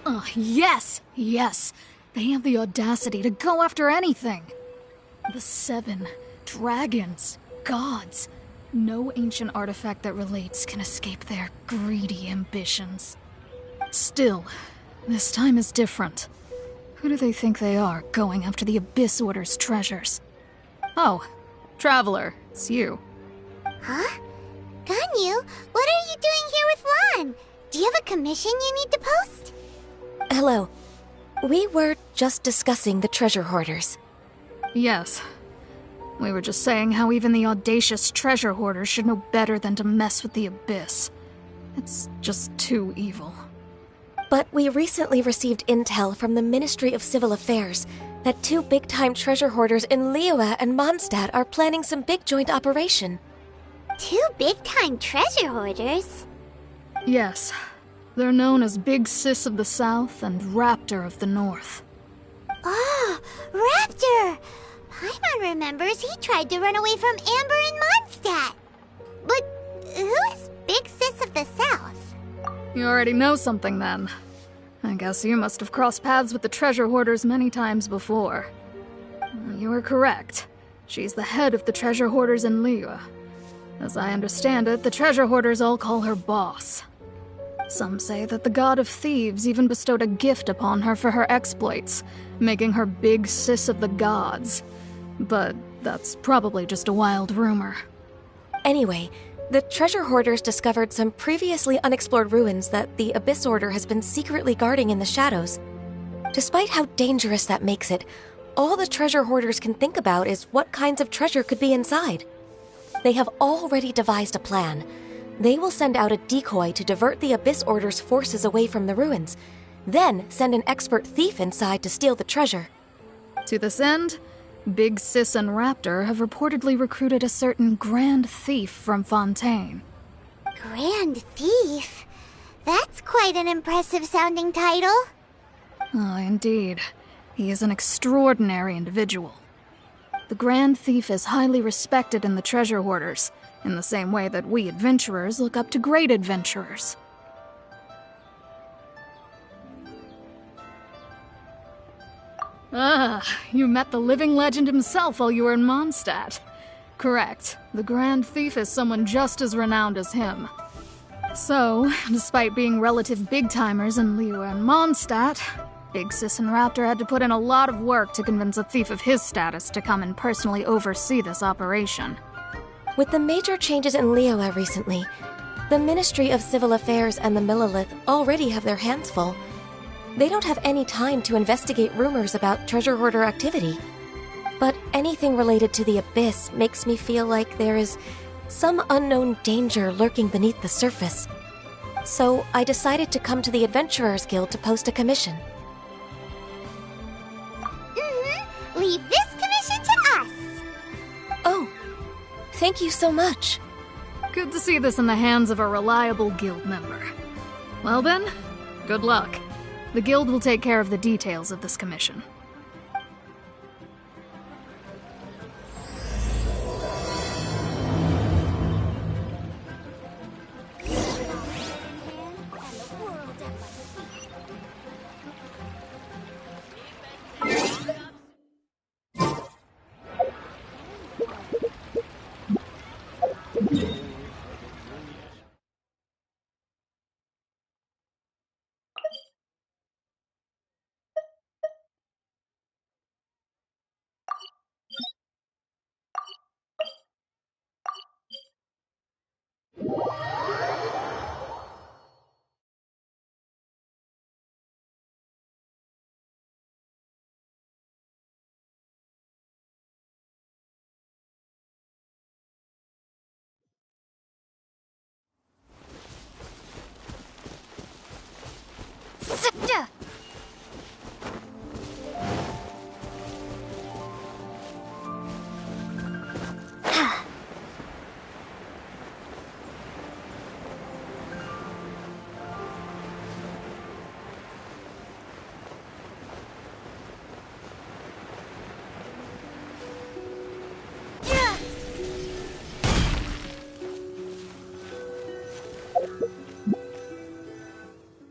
Oh, yes! Yes! They have the audacity to go after anything! The 7 dragons, gods. No ancient artifact that relates can escape their greedy ambitions. Still, this time is different. Who do they think they are, going after the Abyss Order's treasures? Oh, Traveler, it's you. Huh? Ganyu, what are you doing here with Lan? Do you have a commission you need to post? Hello. We were just discussing the treasure hoarders. Yes. We were just saying how even the audacious treasure hoarders should know better than to mess with the Abyss. It's just too evil. But we recently received intel from the Ministry of Civil Affairs that 2 big-time treasure hoarders in Liyue and Mondstadt are planning some big joint operation. 2 big-time treasure hoarders? Yes. They're known as Big Sis of the South and Raptor of the North. Oh, Raptor! Paimon remembers he tried to run away from Amber and Mondstadt. But who is Big Sis of the South? You already know something then. I guess you must have crossed paths with the treasure hoarders many times before. You are correct. She's the head of the treasure hoarders in Liyue. As I understand it, the treasure hoarders all call her boss. Some say that the god of thieves even bestowed a gift upon her for her exploits, making her Big Sis of the gods. But that's probably just a wild rumor. Anyway, the treasure hoarders discovered some previously unexplored ruins that the Abyss Order has been secretly guarding in the shadows. Despite how dangerous that makes it, all the treasure hoarders can think about is what kinds of treasure could be inside. They have already devised a plan. They will send out a decoy to divert the Abyss Order's forces away from the ruins, then send an expert thief inside to steal the treasure. To this end, Big Sis and Raptor have reportedly recruited a certain Grand Thief from Fontaine. Grand Thief? That's quite an impressive sounding title. Oh, indeed. He is an extraordinary individual. The Grand Thief is highly respected in the treasure hoarders, in the same way that we adventurers look up to great adventurers. Ah, you met the living legend himself while you were in Mondstadt. Correct. The Grand Thief is someone just as renowned as him. So, despite being relative big-timers in Liyue and Mondstadt, Big Sis and Raptor had to put in a lot of work to convince a thief of his status to come and personally oversee this operation. With the major changes in Liyue recently, the Ministry of Civil Affairs and the Millelith already have their hands full. They don't have any time to investigate rumors about treasure hoarder activity. But anything related to the Abyss makes me feel like there is some unknown danger lurking beneath the surface. So I decided to come to the Adventurers Guild to post a commission. Leave this commission to us. Oh, thank you so much. Good to see this in the hands of a reliable guild member. Well then, good luck. The guild will take care of the details of this commission.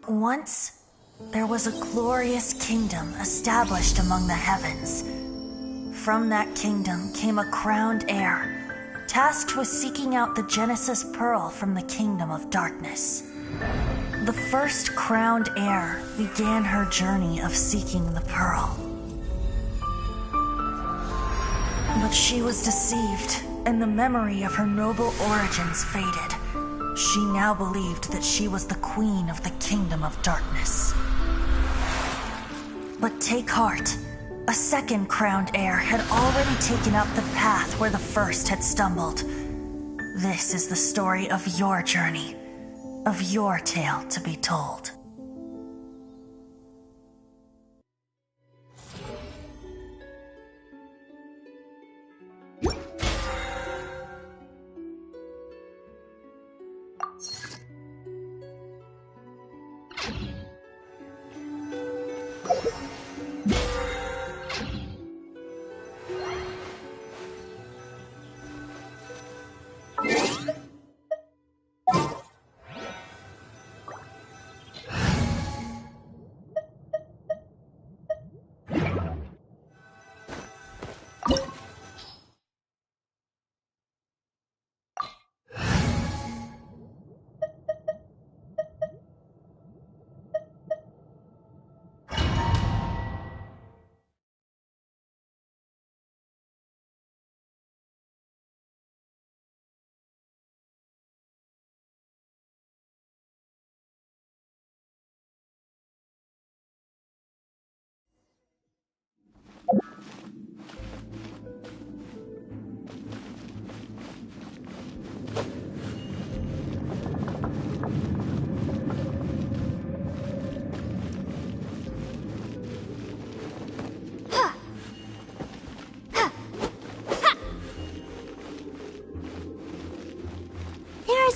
Once, there was a glorious kingdom established among the heavens. From that kingdom came a crowned heir, tasked with seeking out the Genesis Pearl from the kingdom of darkness. The first crowned heir began her journey of seeking the pearl. But she was deceived, and the memory of her noble origins faded. She now believed that she was the queen of the kingdom of darkness. But take heart. A second crowned heir had already taken up the path where the first had stumbled. This is the story of your journey, of your tale to be told.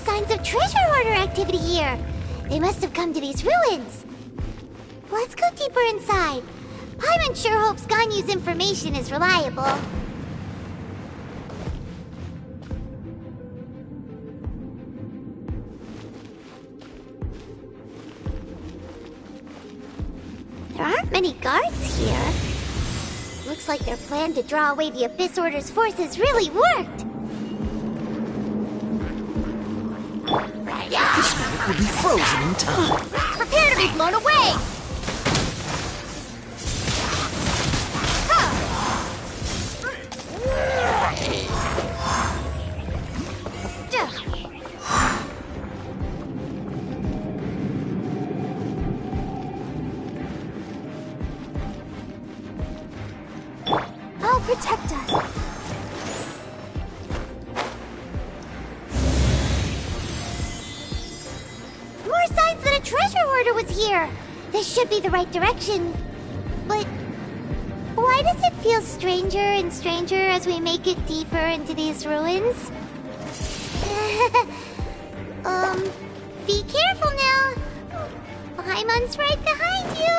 Signs of treasure hoarder activity here. They must have come to these ruins. Let's go deeper inside. Paimon sure hopes Ganyu's information is reliable. There aren't many guards here. Looks like their plan to draw away the Abyss Order's forces really worked. This night will be frozen in time. Prepare to be blown away! I'll protect us. Treasure hoarder was here! This should be the right direction. But why does it feel stranger and stranger as we make it deeper into these ruins? Be careful now. Paimon's right behind you.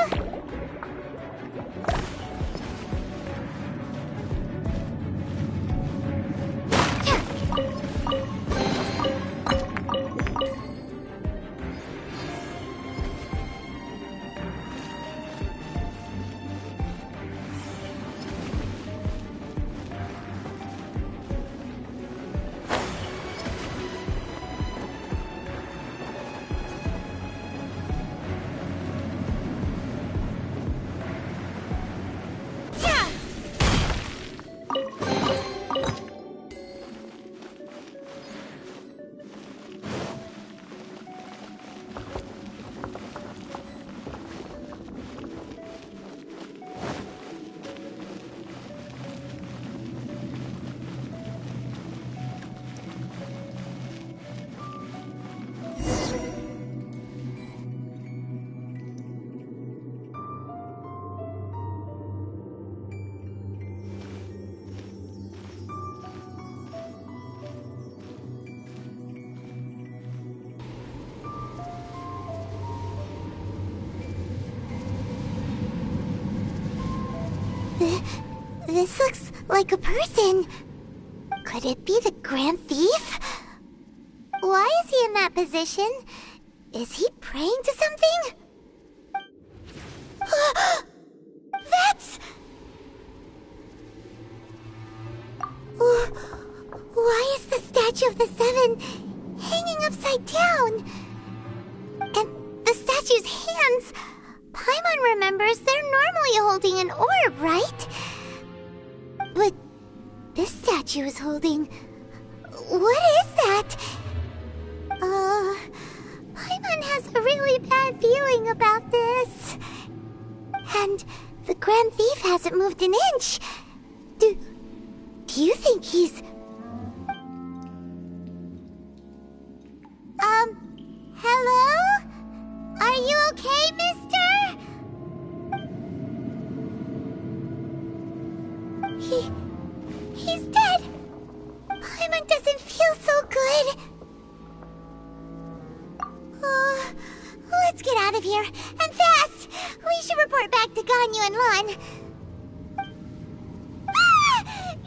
This looks like a person. Could it be the Grand Thief? Why is he in that position? Is he praying to something? That's... Why is the statue of the Seven hanging upside down? And the statue's hands... Paimon remembers they're normally holding an orb, right? But this statue is holding... What is that? Paimon has a really bad feeling about this. And the Grand Thief hasn't moved an inch. Do you think he's... Hello? Are you okay, mister? He's dead. Paimon doesn't feel so good. Let's get out of here, and fast! We should report back to Ganyu and Lon.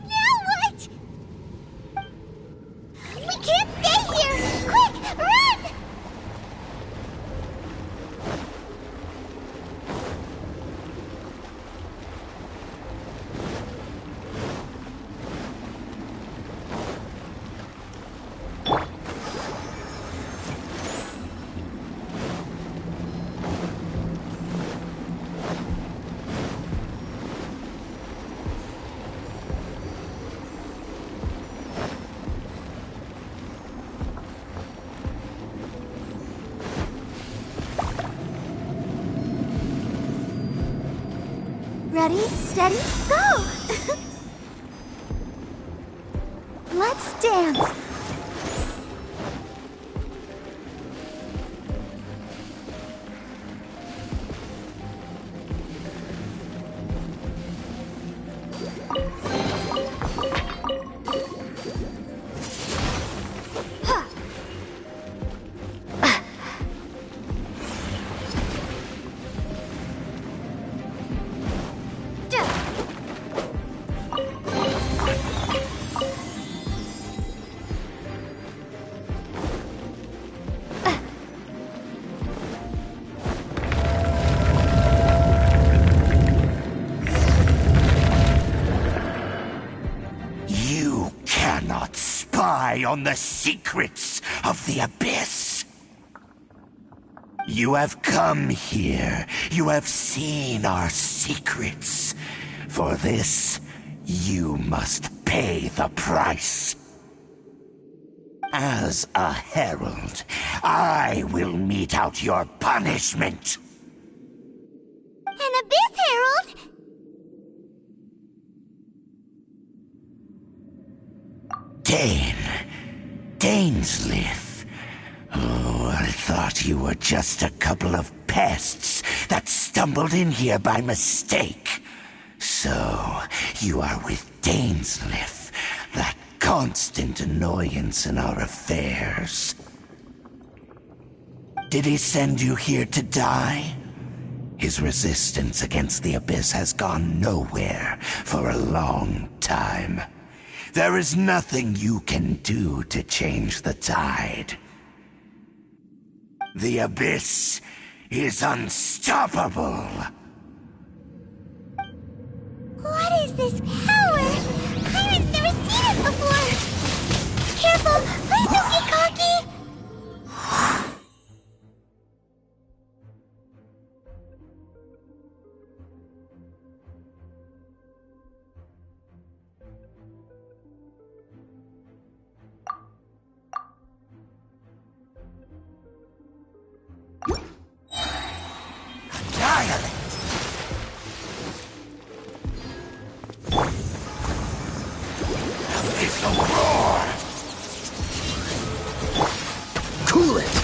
Now what? We can't stay here! Quick, run! Ready, steady, go! Let's dance! On the secrets of the Abyss. You have come here. You have seen our secrets. For this, you must pay the price. As a herald, I will mete out your punishment. An Abyss Herald? Dainsleif. Oh, I thought you were just a couple of pests that stumbled in here by mistake. So, you are with Dainsleif, that constant annoyance in our affairs. Did he send you here to die? His resistance against the Abyss has gone nowhere for a long time. There is nothing you can do to change the tide. The Abyss is unstoppable. What is this power? Pirates never seen it before. Careful, please don't get cocky. Cool it!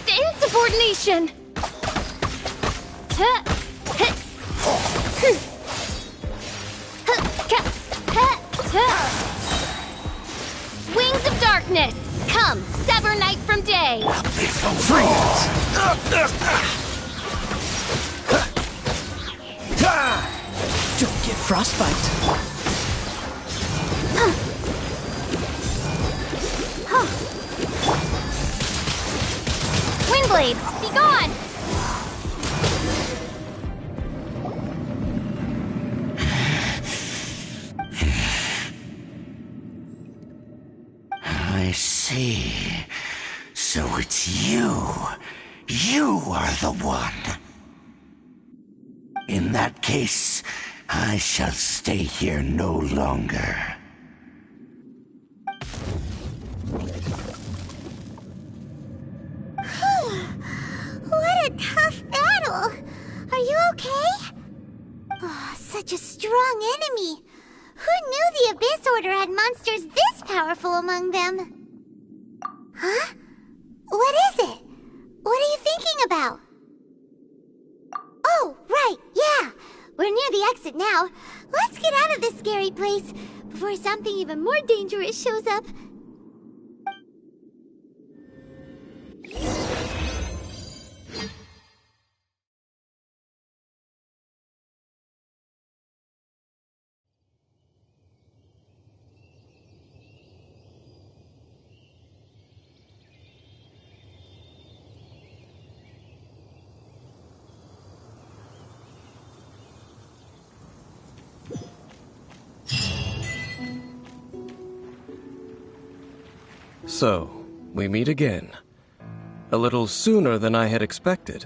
Insubordination! Wings of Darkness! darkness! Come, sever night from day! Freeze! Don't get frostbite. Windblade, be gone! I see. So it's you. You are the one. In that case, I shall stay here no longer. What a tough battle! Are you okay? Oh, such a strong enemy. Who knew the Abyss Order had monsters this powerful among them? Huh? What is it? What are you thinking about? Oh, right, yeah. We're near the exit now. Let's get out of this scary place before something even more dangerous shows up. So, we meet again. A little sooner than I had expected.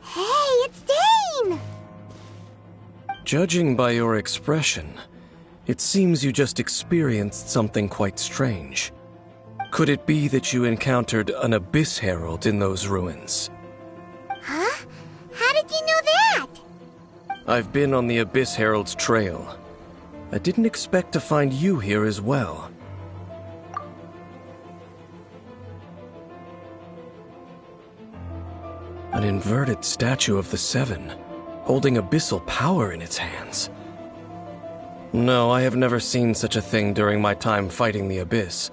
Hey, it's Dane! Judging by your expression, it seems you just experienced something quite strange. Could it be that you encountered an Abyss Herald in those ruins? Huh? How did you know that? I've been on the Abyss Herald's trail. I didn't expect to find you here as well. An inverted statue of the Seven, holding abyssal power in its hands. No, I have never seen such a thing during my time fighting the Abyss,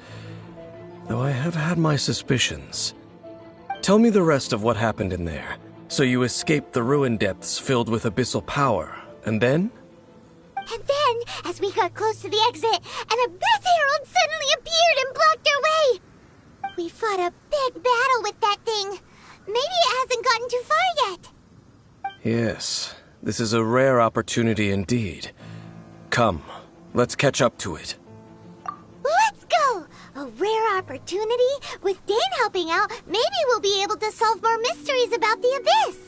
though I have had my suspicions. Tell me the rest of what happened in there. So you escaped the ruin depths filled with abyssal power, and then? And then, as we got close to the exit, an Abyss Herald suddenly appeared and blocked our way! We fought a big battle with that thing. Maybe it hasn't gotten too far yet. Yes, this is a rare opportunity indeed. Come, let's catch up to it. Let's go! A rare opportunity? With Dane helping out, maybe we'll be able to solve more mysteries about the Abyss.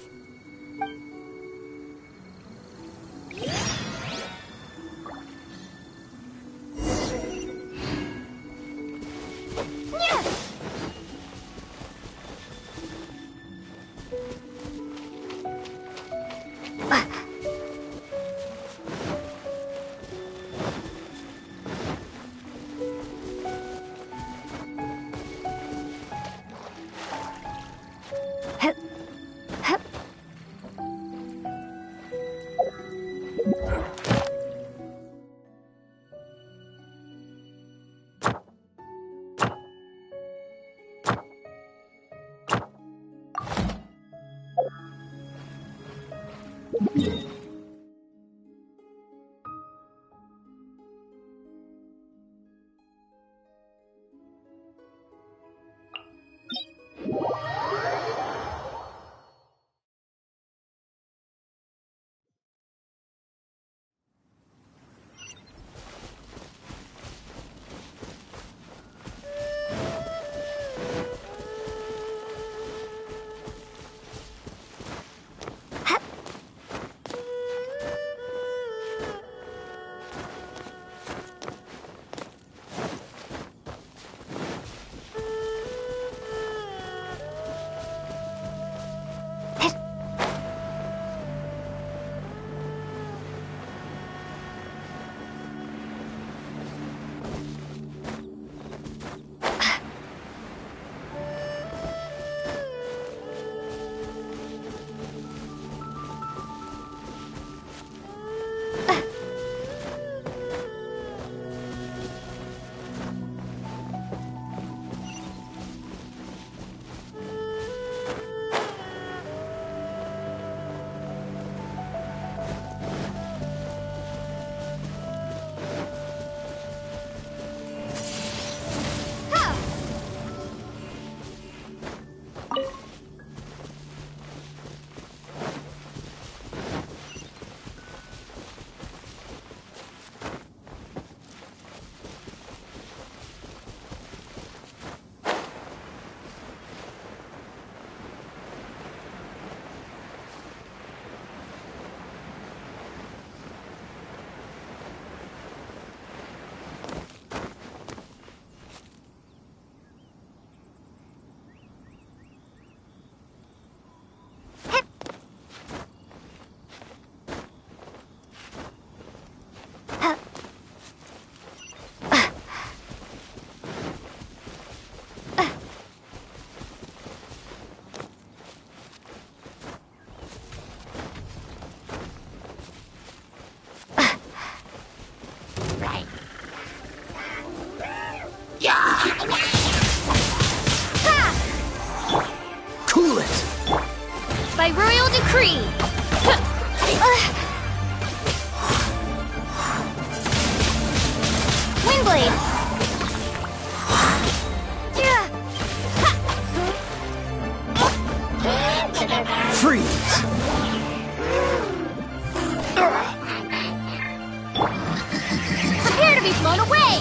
Get away!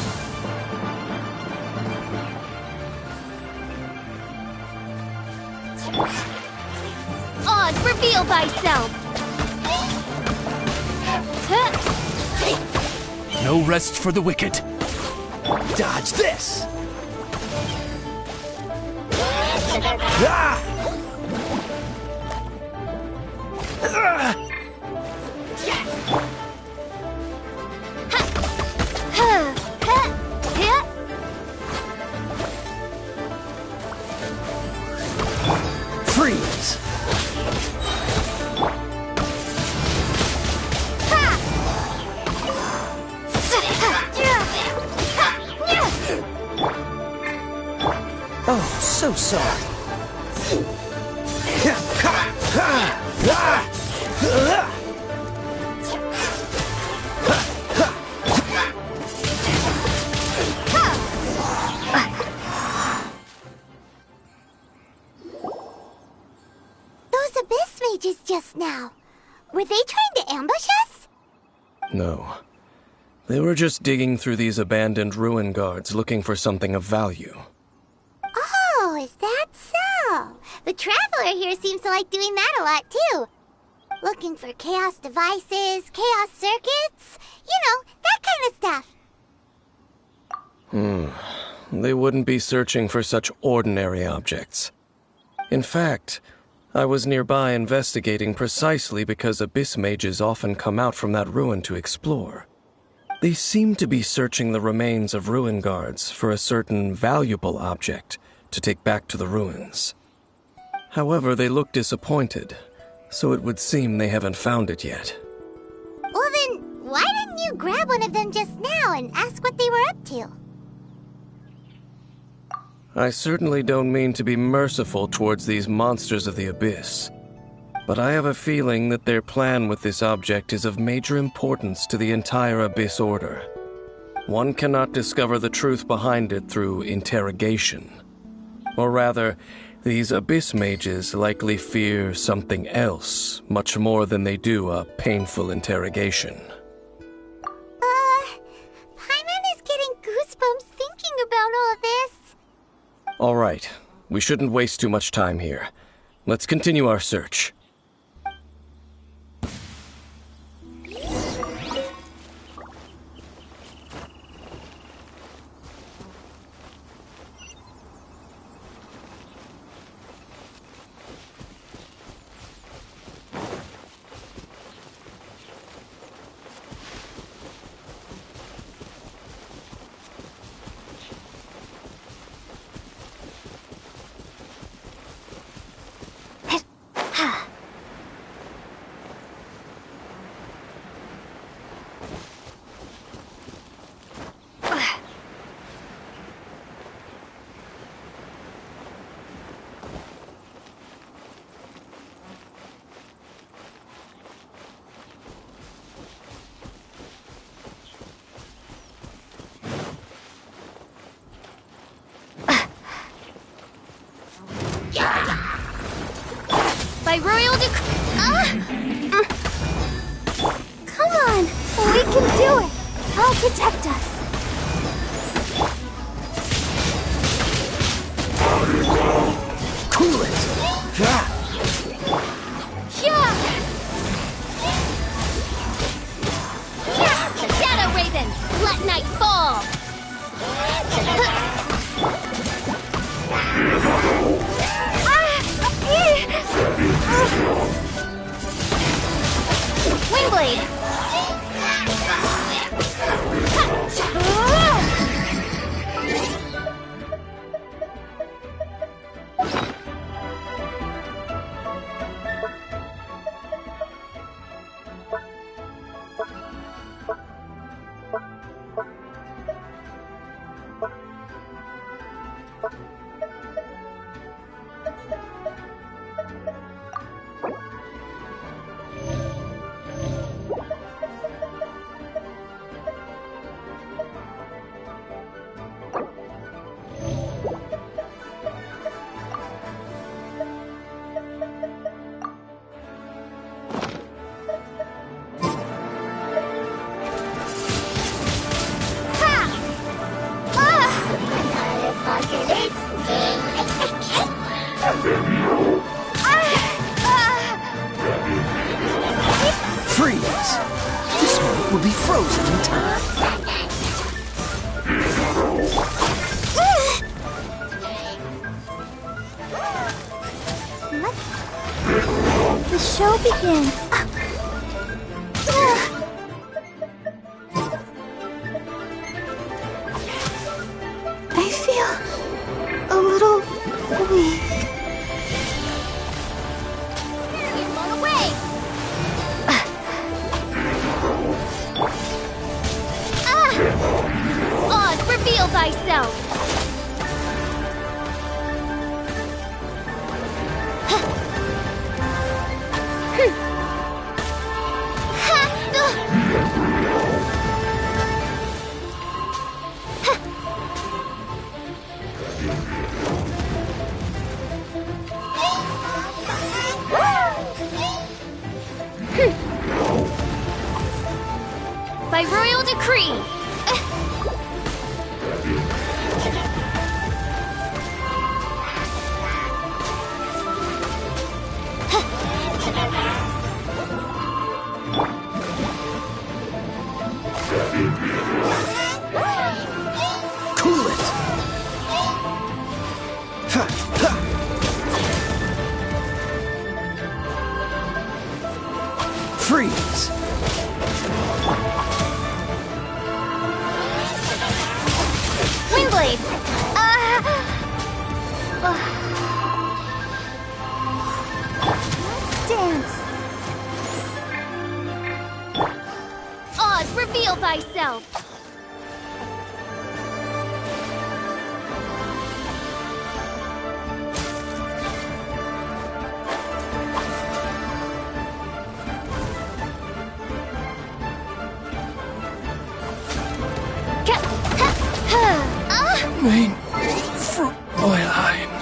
Oz, reveal thyself! No rest for the wicked. Dodge this! Ah! Freeze! Oh, so sorry. Those abyss mages just now. Were they trying to ambush us? No. They were just digging through these abandoned ruin guards looking for something of value. Oh, is that so? The Traveler here seems to like doing that a lot, too. Looking for chaos devices, chaos circuits, you know, that kind of stuff. They wouldn't be searching for such ordinary objects. In fact, I was nearby investigating precisely because abyss mages often come out from that ruin to explore. They seem to be searching the remains of ruin guards for a certain valuable object to take back to the ruins. However, they look disappointed, so it would seem they haven't found it yet. Well then, why didn't you grab one of them just now and ask what they were up to? I certainly don't mean to be merciful towards these monsters of the abyss, but I have a feeling that their plan with this object is of major importance to the entire Abyss Order. One cannot discover the truth behind it through interrogation. Or rather, these Abyss mages likely fear something else, much more than they do a painful interrogation. Paimon is getting goosebumps thinking about all this. All right, we shouldn't waste too much time here. Let's continue our search. By royal decree. Come on, we can do it. I'll protect us. Cool it! Shadow Raven, let night fall. Wingblade. time. Let the show begin. I feel a little weak. You're blown away! Oz, reveal thyself! By royal decree! Cool it! Ha, ha. Freeze! Windblade! Let's dance. Oz, reveal thyself! Main fruit oil line.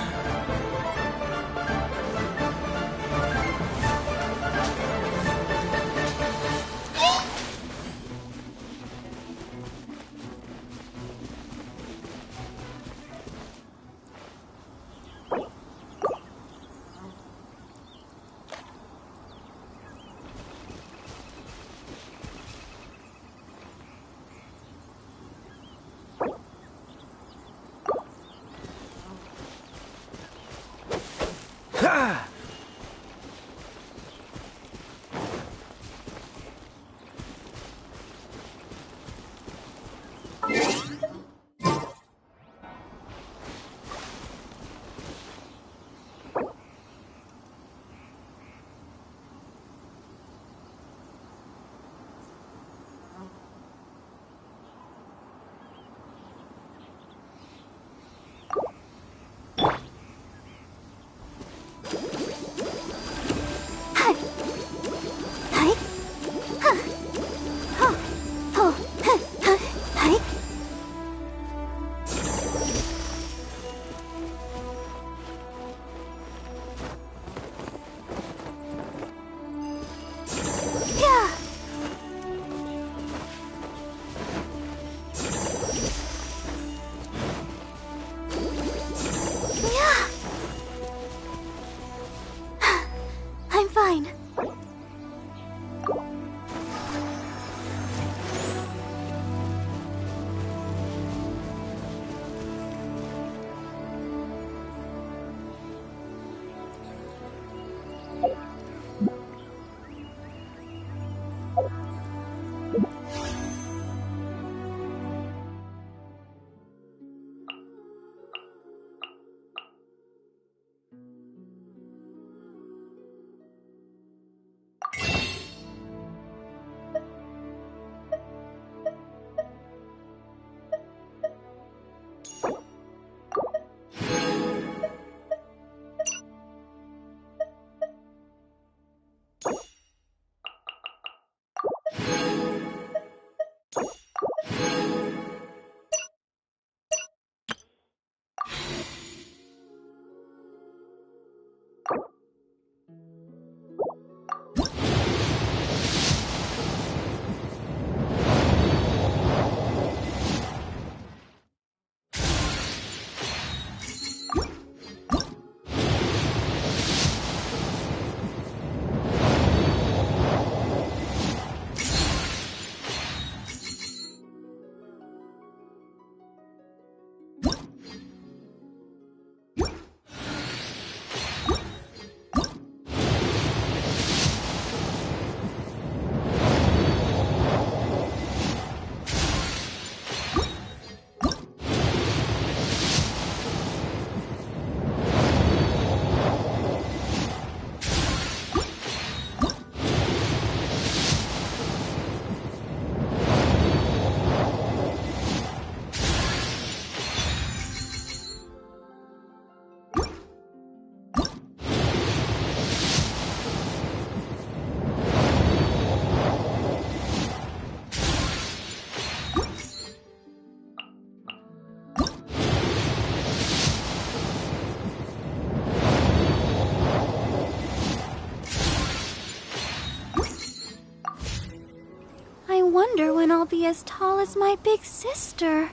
when I'll be as tall as my big sister.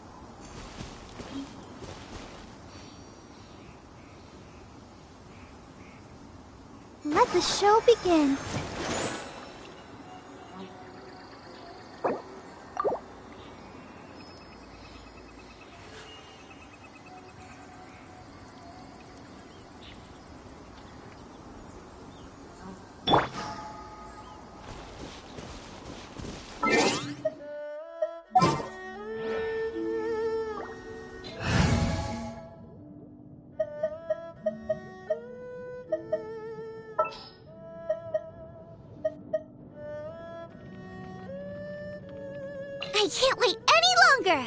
Let the show begin. I can't wait any longer!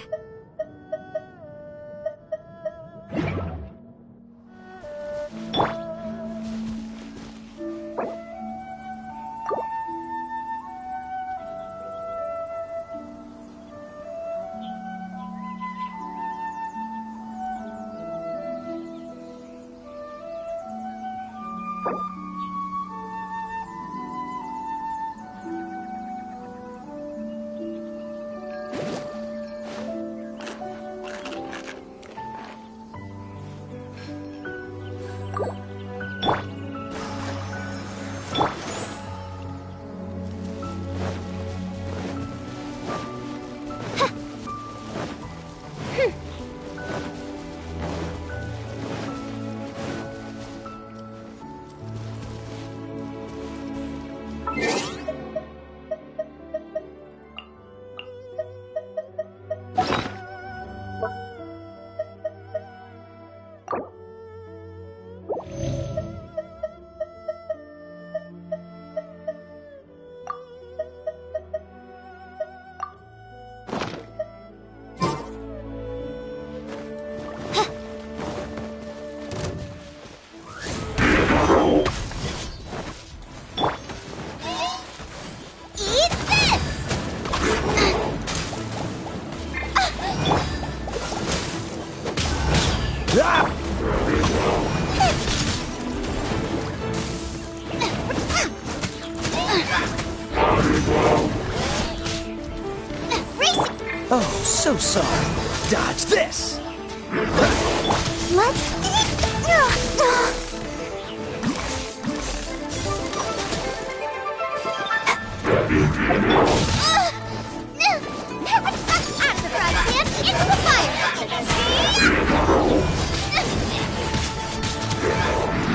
Oh, so sorry. Dodge this! Let's... Out of the frying pan, into the fire!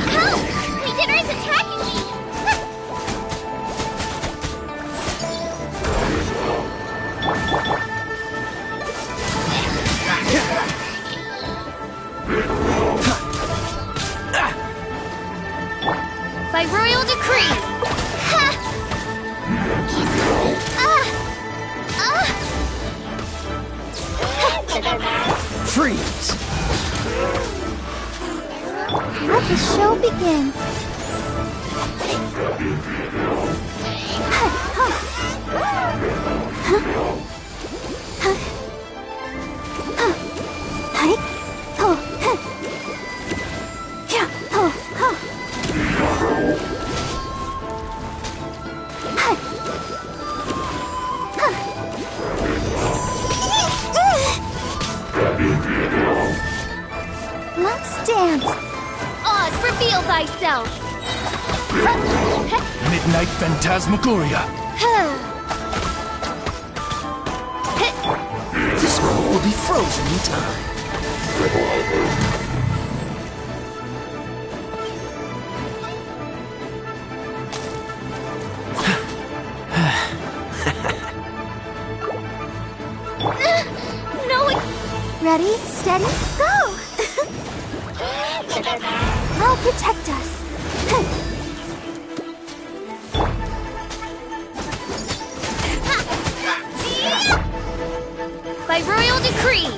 Help! My dinner is attacking me! By royal decree! Freeze! Let the show begin. Let's dance. Oz, reveal thyself! Midnight Phantasmagoria! This one will be frozen in time. Ready, steady, go! I'll protect us. By royal decree!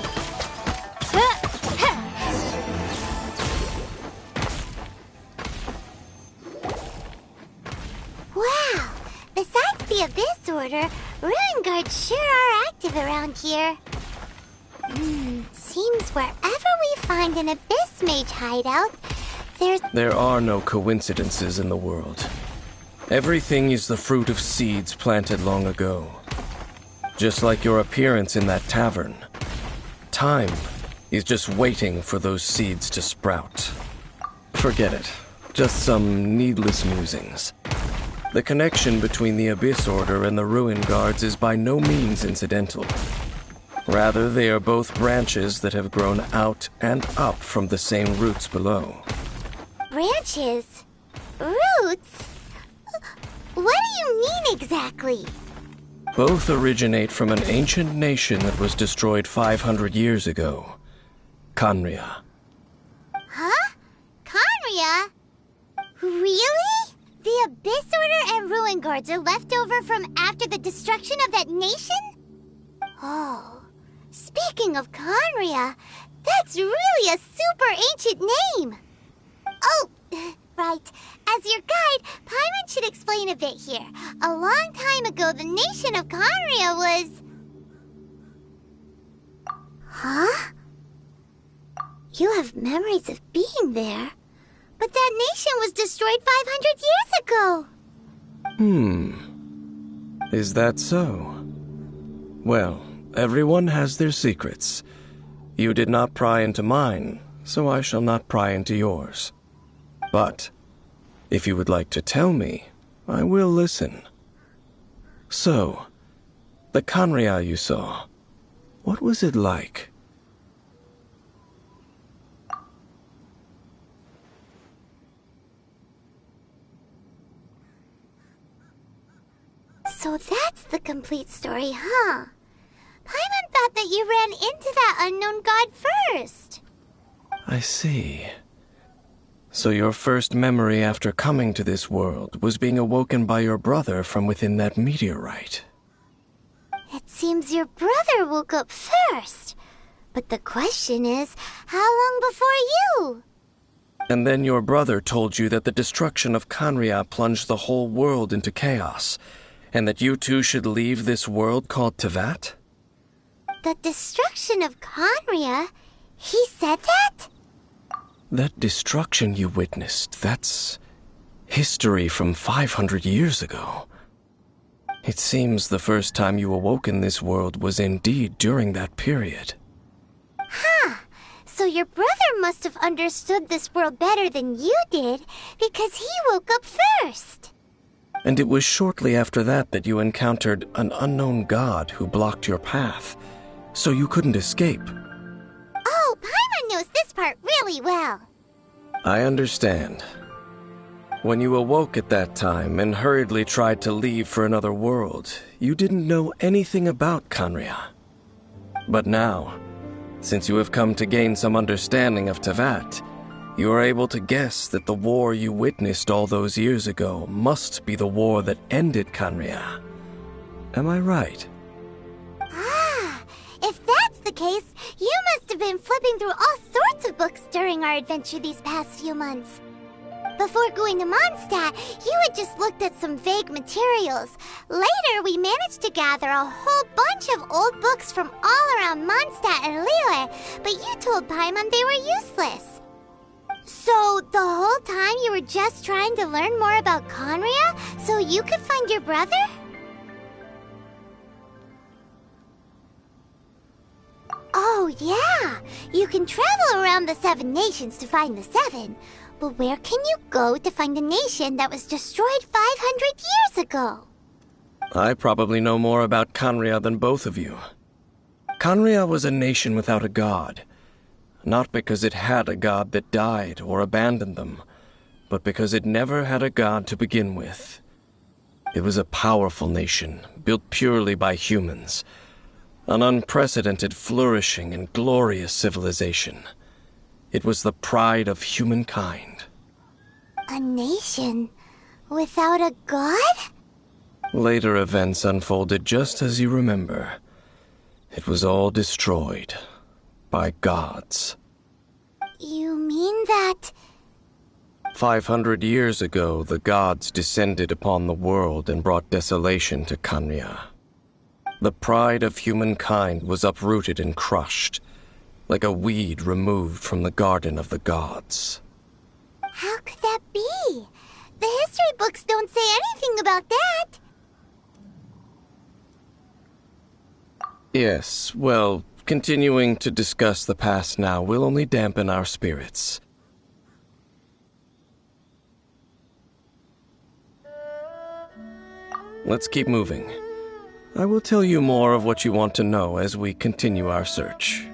Wow! Besides the Abyss Order, Ruin Guards sure are active around here. Seems wherever we find an Abyss Mage hideout, There are no coincidences in the world. Everything is the fruit of seeds planted long ago. Just like your appearance in that tavern. Time is just waiting for those seeds to sprout. Forget it. Just some needless musings. The connection between the Abyss Order and the Ruin Guards is by no means incidental. Rather, they are both branches that have grown out and up from the same roots below. Branches? Roots? What do you mean exactly? Both originate from an ancient nation that was destroyed 500 years ago. Khaenri'ah. Huh? Khaenri'ah? Really? The Abyss Order and Ruin Guards are left over from after the destruction of that nation? Oh, speaking of Khaenri'ah, that's really a super ancient name. Oh, right. As your guide, Paimon should explain a bit here. A long time ago, the nation of Khaenri'ah was... Huh? You have memories of being there. But that nation was destroyed 500 years ago. Is that so? Well, everyone has their secrets. You did not pry into mine, so I shall not pry into yours. But, if you would like to tell me, I will listen. So, the Khaenri'ah you saw, what was it like? So that's the complete story, huh? Paimon thought that you ran into that unknown god first. I see. So your first memory after coming to this world was being awoken by your brother from within that meteorite. It seems your brother woke up first. But the question is, how long before you? And then your brother told you that the destruction of Khaenri'ah plunged the whole world into chaos, and that you two should leave this world called Teyvat? The destruction of Khaenri'ah? He said that? That destruction you witnessed, that's history from 500 years ago. It seems the first time you awoke in this world was indeed during that period. Huh. So your brother must have understood this world better than you did, because he woke up first. And it was shortly after that that you encountered an unknown god who blocked your path, so you couldn't escape. Oh, Paimon knows this part really well. I understand. When you awoke at that time and hurriedly tried to leave for another world, you didn't know anything about Khaenri'ah. But now, since you have come to gain some understanding of Teyvat, you are able to guess that the war you witnessed all those years ago must be the war that ended Khaenri'ah. Am I right? Ah, if that's the case, you must have been flipping through all sorts of books during our adventure these past few months. Before going to Mondstadt, you had just looked at some vague materials. Later, we managed to gather a whole bunch of old books from all around Mondstadt and Liyue, but you told Paimon they were useless. So, the whole time you were just trying to learn more about Khaenri'ah so you could find your brother? Oh, yeah! You can travel around the 7 nations to find the 7. But where can you go to find a nation that was destroyed 500 years ago? I probably know more about Khaenri'ah than both of you. Khaenri'ah was a nation without a god. Not because it had a god that died or abandoned them, but because it never had a god to begin with. It was a powerful nation, built purely by humans. An unprecedented, flourishing, and glorious civilization. It was the pride of humankind. A nation without a god? Later events unfolded just as you remember. It was all destroyed by gods. You mean that... 500 years ago, the gods descended upon the world and brought desolation to Khaenri'ah. The pride of humankind was uprooted and crushed, like a weed removed from the garden of the gods. How could that be? The history books don't say anything about that. Yes, well, continuing to discuss the past now will only dampen our spirits. Let's keep moving. I will tell you more of what you want to know as we continue our search.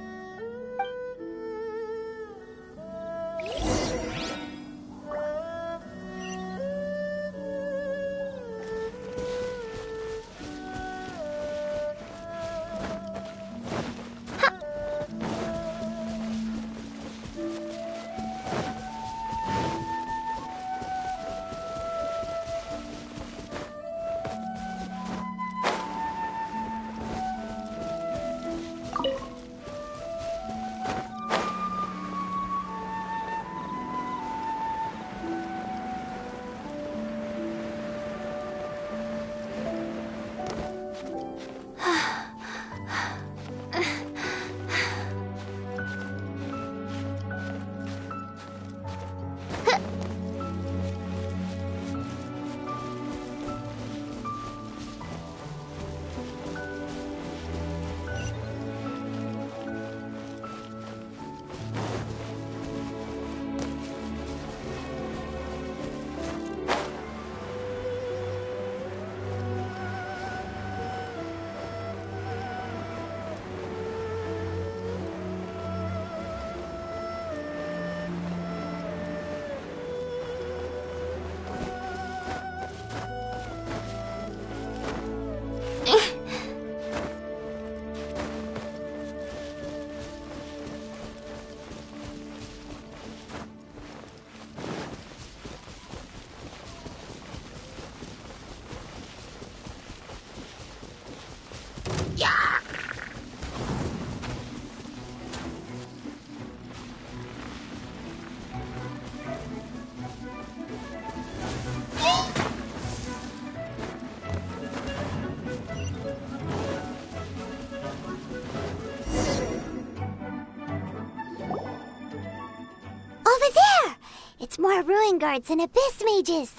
It's more ruin guards and abyss mages.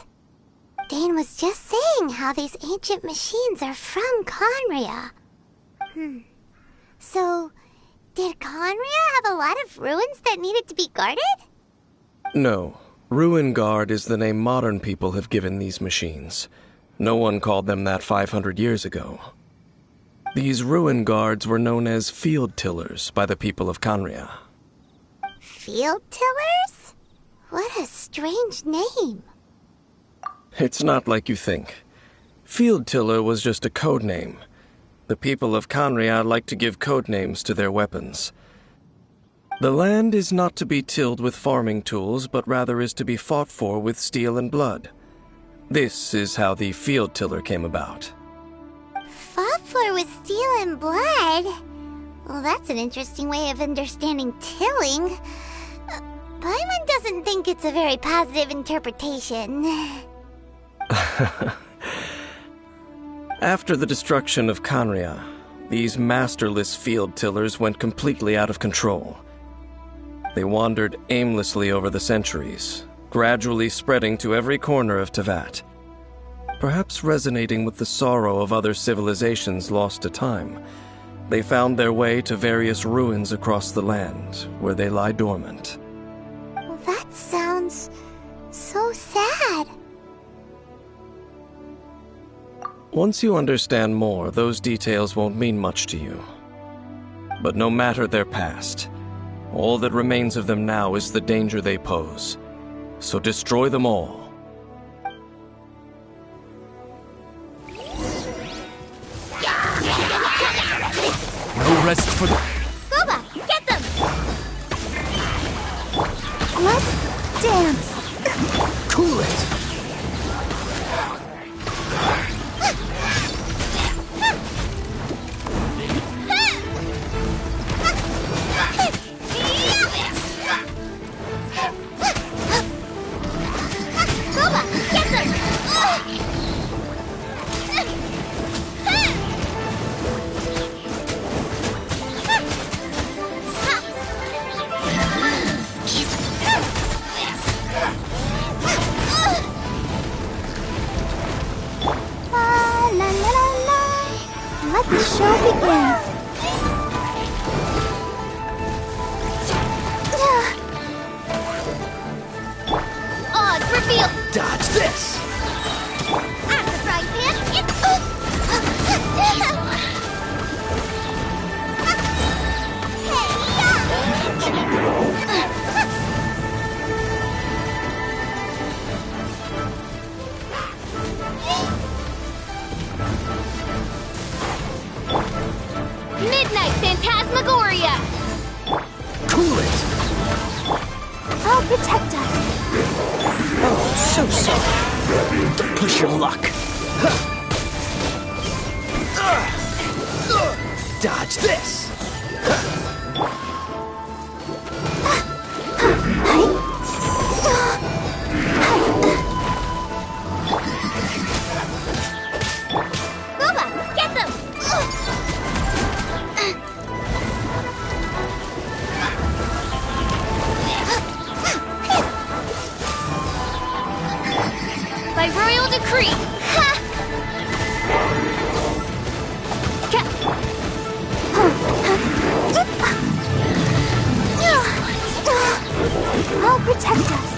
Dane was just saying how these ancient machines are from Conria. So, did Conria have a lot of ruins that needed to be guarded? No. Ruin Guard is the name modern people have given these machines. No one called them that 500 years ago. These Ruin Guards were known as Field Tillers by the people of Conria. Field Tillers? What a strange name. It's not like you think. Field Tiller was just a code name. The people of Conria like to give code names to their weapons. The land is not to be tilled with farming tools, but rather is to be fought for with steel and blood. This is how the Field Tiller came about. Fought for with steel and blood? Well, that's an interesting way of understanding tilling. Paimon doesn't think it's a very positive interpretation. After the destruction of Conria, these masterless field tillers went completely out of control. They wandered aimlessly over the centuries, gradually spreading to every corner of Teyvat. Perhaps resonating with the sorrow of other civilizations lost to time, they found their way to various ruins across the land, where they lie dormant. Well, that sounds so sad. Once you understand more, those details won't mean much to you. But no matter their past, all that remains of them now is the danger they pose. So destroy them all. No rest for the... Boba, get them! Let's dance. Cool it! Boba, get them! push your luck. Dodge this. Booba, get them! By royal decree! I'll protect us.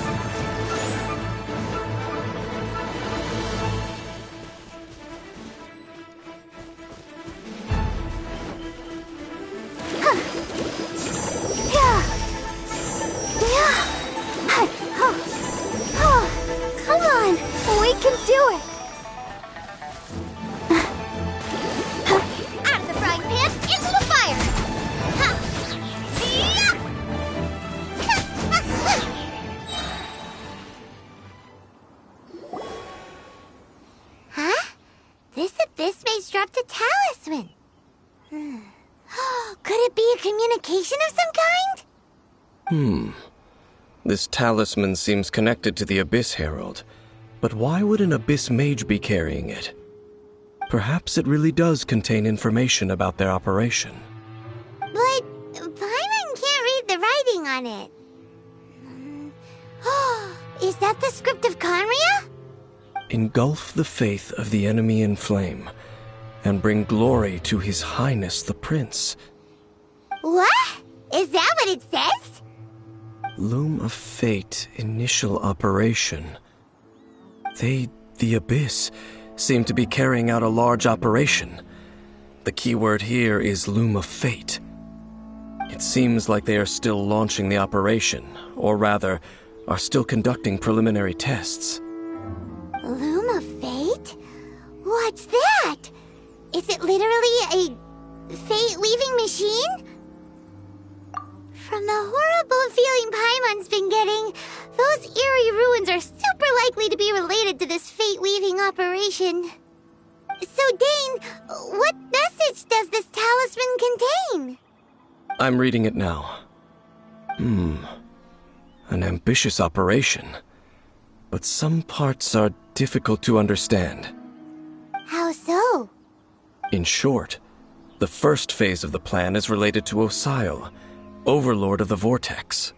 Come on, we can do it. Out of the frying pan, into the fire! Huh? This abyss maze dropped a talisman. Could it be a communication of some kind? This talisman seems connected to the Abyss Herald. But why would an Abyss Mage be carrying it? Perhaps it really does contain information about their operation. But Paimon can't read the writing on it. Is that the script of Conria? Engulf the faith of the enemy in flame, and bring glory to His Highness the Prince. What? Is that what it says? Loom of Fate, initial operation. They, the Abyss, seem to be carrying out a large operation. The keyword here is Loom of Fate. It seems like they are still launching the operation, or rather, are still conducting preliminary tests. Loom of Fate? What's that? Is it literally a fate-weaving machine? From the horrible feeling Paimon's been getting, those eerie ruins are super likely to be related to this fate-weaving operation. So, Dane, what message does this talisman contain? I'm reading it now. An ambitious operation. But some parts are difficult to understand. How so? In short, the first phase of the plan is related to Osile, Overlord of the Vortex.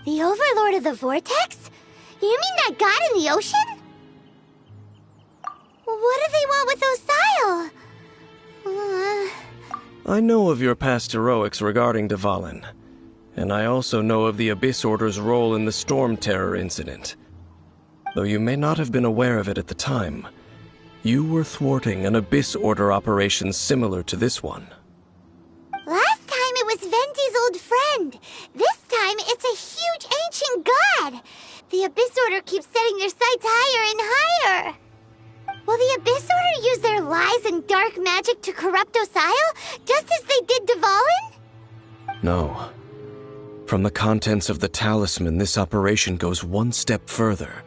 The Overlord of the Vortex? You mean that god in the ocean? What do they want with Osile? I know of your past heroics regarding Dvalin, and I also know of the Abyss Order's role in the Storm Terror incident. Though you may not have been aware of it at the time, you were thwarting an Abyss Order operation similar to this one. Last time it was Venti's old friend. This time it's a huge ancient god. The Abyss Order keeps setting their sights higher and higher. Will the Abyss Order use their lies and dark magic to corrupt Osile, just as they did Dvalin? No. From the contents of the talisman, this operation goes one step further.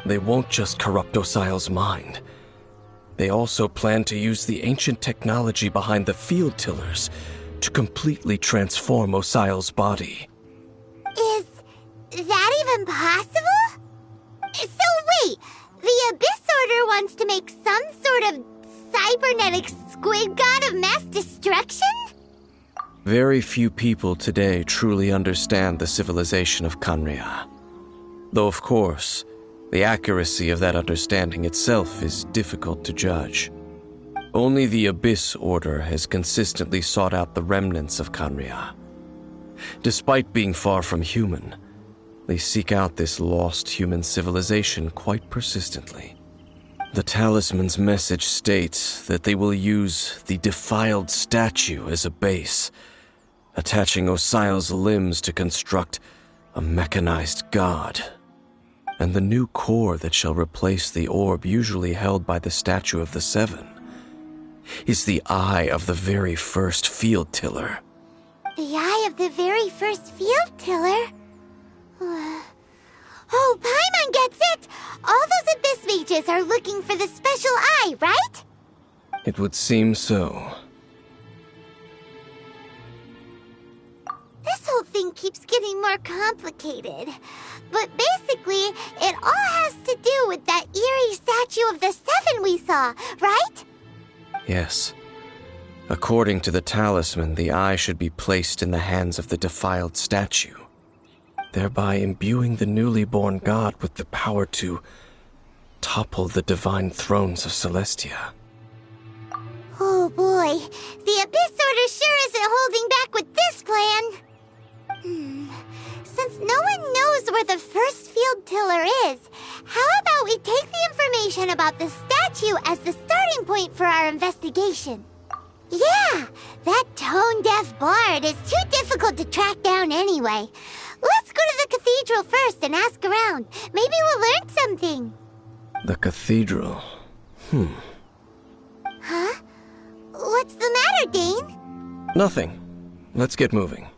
They won't just corrupt Osile's mind. They also plan to use the ancient technology behind the field tillers to completely transform Osile's body. Is that even possible? So wait, the Abyss Order wants to make some sort of cybernetic squid god of mass destruction? Very few people today truly understand the civilization of Conria. Though of course, the accuracy of that understanding itself is difficult to judge. Only the Abyss Order has consistently sought out the remnants of Conria. Despite being far from human, they seek out this lost human civilization quite persistently. The talisman's message states that they will use the defiled statue as a base, attaching Osile's limbs to construct a mechanized god. And the new core that shall replace the orb usually held by the Statue of the Seven is the eye of the very first field tiller. The eye of the very first field tiller? Oh, Paimon gets it! All those Abyss mages are looking for the special eye, right? It would seem so. This whole thing keeps getting more complicated. But basically, it all has to do with that eerie statue of the Seven we saw, right? Yes. According to the talisman, the eye should be placed in the hands of the defiled statue, thereby imbuing the newly born god with the power to topple the divine thrones of Celestia. Oh boy, the Abyss Order sure isn't holding back with this plan. Since no one knows where the first field tiller is, how about we take the information about the statue as the starting point for our investigation? Yeah, that tone-deaf bard is too difficult to track down anyway. Let's go to the cathedral first and ask around. Maybe we'll learn something. The cathedral. Huh? What's the matter, Dane? Nothing. Let's get moving.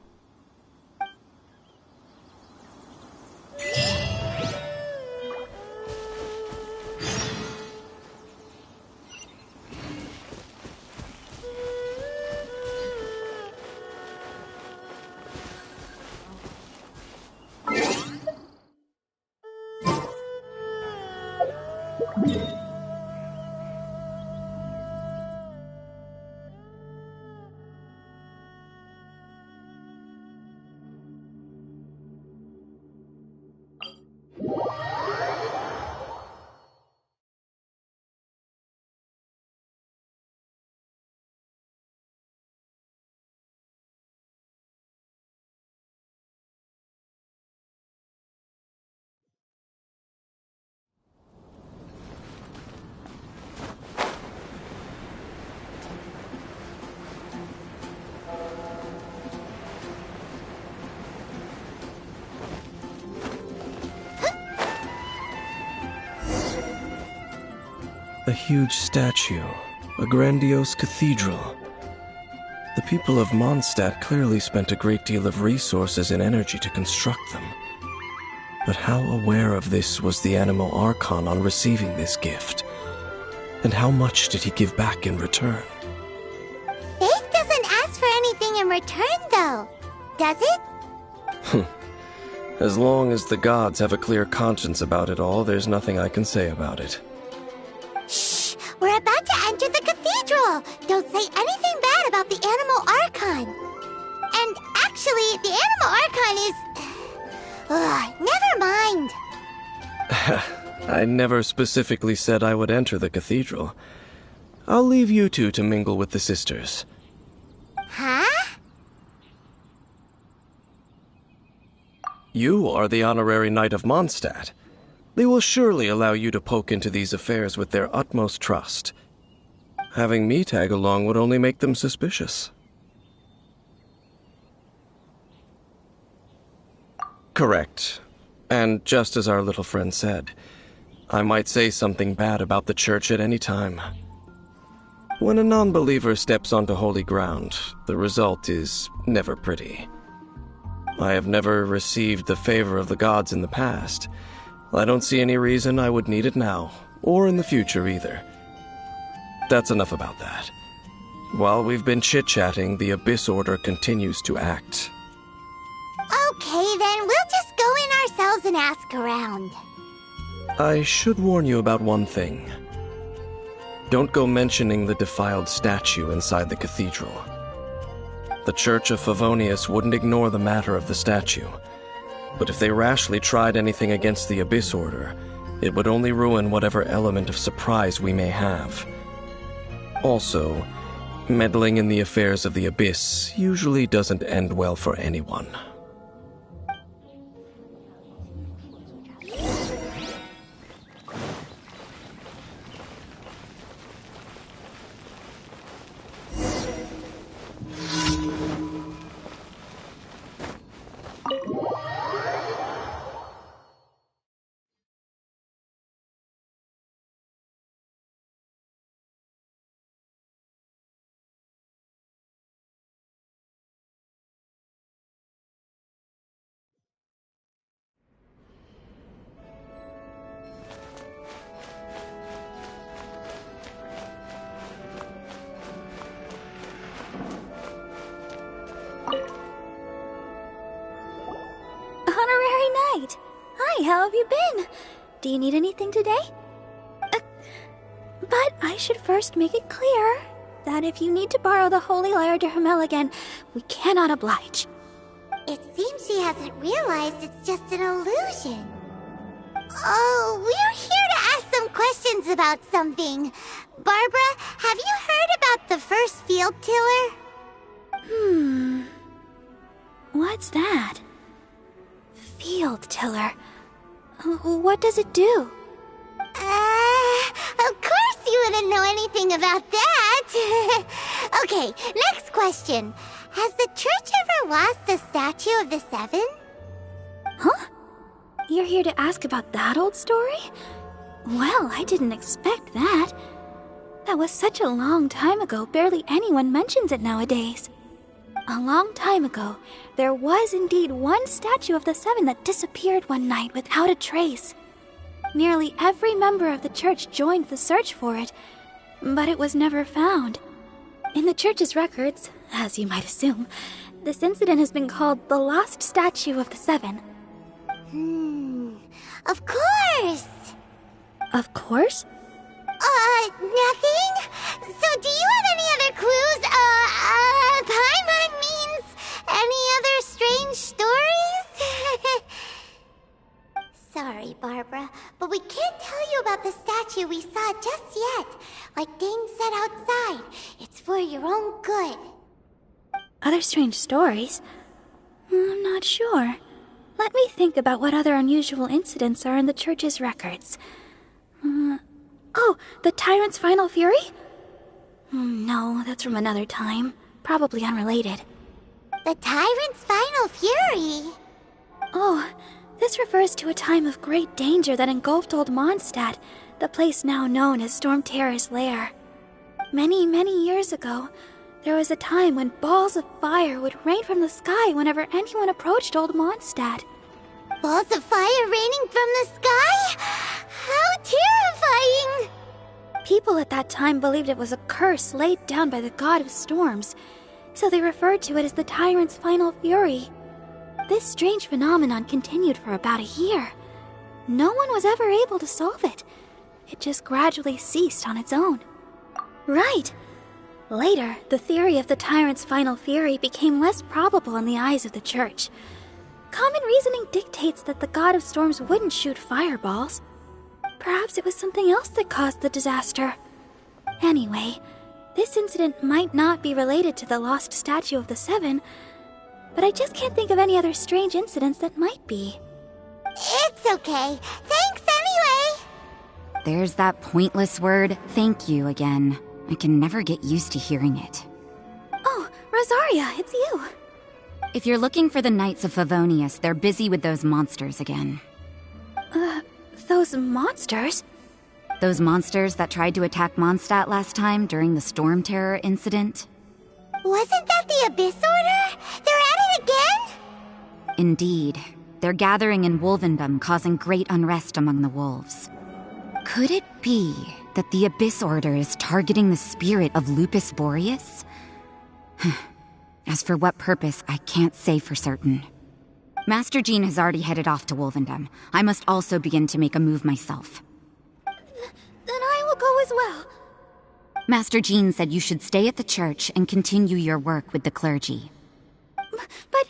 A huge statue, a grandiose cathedral. The people of Mondstadt clearly spent a great deal of resources and energy to construct them. But how aware of this was the Animal Archon on receiving this gift? And how much did he give back in return? Faith doesn't ask for anything in return, though. Does it? As long as the gods have a clear conscience about it all, there's nothing I can say about it. Shh! We're about to enter the cathedral! Don't say anything bad about the Animal Archon! And actually, the Animal Archon is... never mind! I never specifically said I would enter the cathedral. I'll leave you two to mingle with the sisters. Huh? You are the honorary knight of Mondstadt. They will surely allow you to poke into these affairs with their utmost trust. Having me tag along would only make them suspicious. Correct. And just as our little friend said, I might say something bad about the church at any time. When a non-believer steps onto holy ground, the result is never pretty. I have never received the favor of the gods in the past. I don't see any reason I would need it now, or in the future either. That's enough about that. While we've been chit-chatting, the Abyss Order continues to act. Okay, then we'll just go in ourselves and ask around. I should warn you about one thing. Don't go mentioning the defiled statue inside the cathedral. The Church of Favonius wouldn't ignore the matter of the statue. But if they rashly tried anything against the Abyss Order, it would only ruin whatever element of surprise we may have. Also, meddling in the affairs of the Abyss usually doesn't end well for anyone. how have you been? Do you need anything today? But I should first make it clear that if you need to borrow the Holy Lyre to Hermel again, we cannot oblige. It seems she hasn't realized it's just an illusion. Oh, we're here to ask some questions about something. Barbara, have you heard about the first field tiller? What's that? Field tiller. What does it do? Of course you wouldn't know anything about that. Okay, next question. Has the church ever lost a statue of the Seven? Huh? You're here to ask about that old story? Well, I didn't expect that. That was such a long time ago, barely anyone mentions it nowadays. A long time ago, there was indeed one statue of the Seven that disappeared one night without a trace. Nearly every member of the church joined the search for it, but it was never found. In the church's records, as you might assume, this incident has been called the Lost Statue of the Seven. Of course! Of course? Nothing? So do you have any other clues? Paimon means any other strange stories? Sorry, Barbara, but we can't tell you about the statue we saw just yet. Like Dane said outside, it's for your own good. Other strange stories? I'm not sure. Let me think about what other unusual incidents are in the church's records. Oh, the Tyrant's Final Fury? No, that's from another time. Probably unrelated. The Tyrant's Final Fury? Oh, this refers to a time of great danger that engulfed Old Mondstadt, the place now known as Storm Terror's lair. Many, many years ago, there was a time when balls of fire would rain from the sky whenever anyone approached Old Mondstadt. Balls of fire raining from the sky? How terrifying! People at that time believed it was a curse laid down by the god of storms, so they referred to it as the Tyrant's Final Fury. This strange phenomenon continued for about a year. No one was ever able to solve it. It just gradually ceased on its own. Right. Later, the theory of the Tyrant's Final Fury became less probable in the eyes of the church. Common reasoning dictates that the god of storms wouldn't shoot fireballs. Perhaps it was something else that caused the disaster. Anyway, this incident might not be related to the lost statue of the Seven, but I just can't think of any other strange incidents that might be. It's okay. Thanks anyway! There's that pointless word, thank you, again. I can never get used to hearing it. Oh, Rosaria, it's you. If you're looking for the Knights of Favonius, they're busy with those monsters again. Those monsters? Those monsters that tried to attack Mondstadt last time during the Storm Terror incident? Wasn't that the Abyss Order? They're at it again? Indeed. They're gathering in Wolvendom, causing great unrest among the wolves. Could it be that the Abyss Order is targeting the spirit of Lupus Boreas? As for what purpose, I can't say for certain. Master Jean has already headed off to Wolvendom. I must also begin to make a move myself. Then I will go as well. Master Jean said you should stay at the church and continue your work with the clergy. But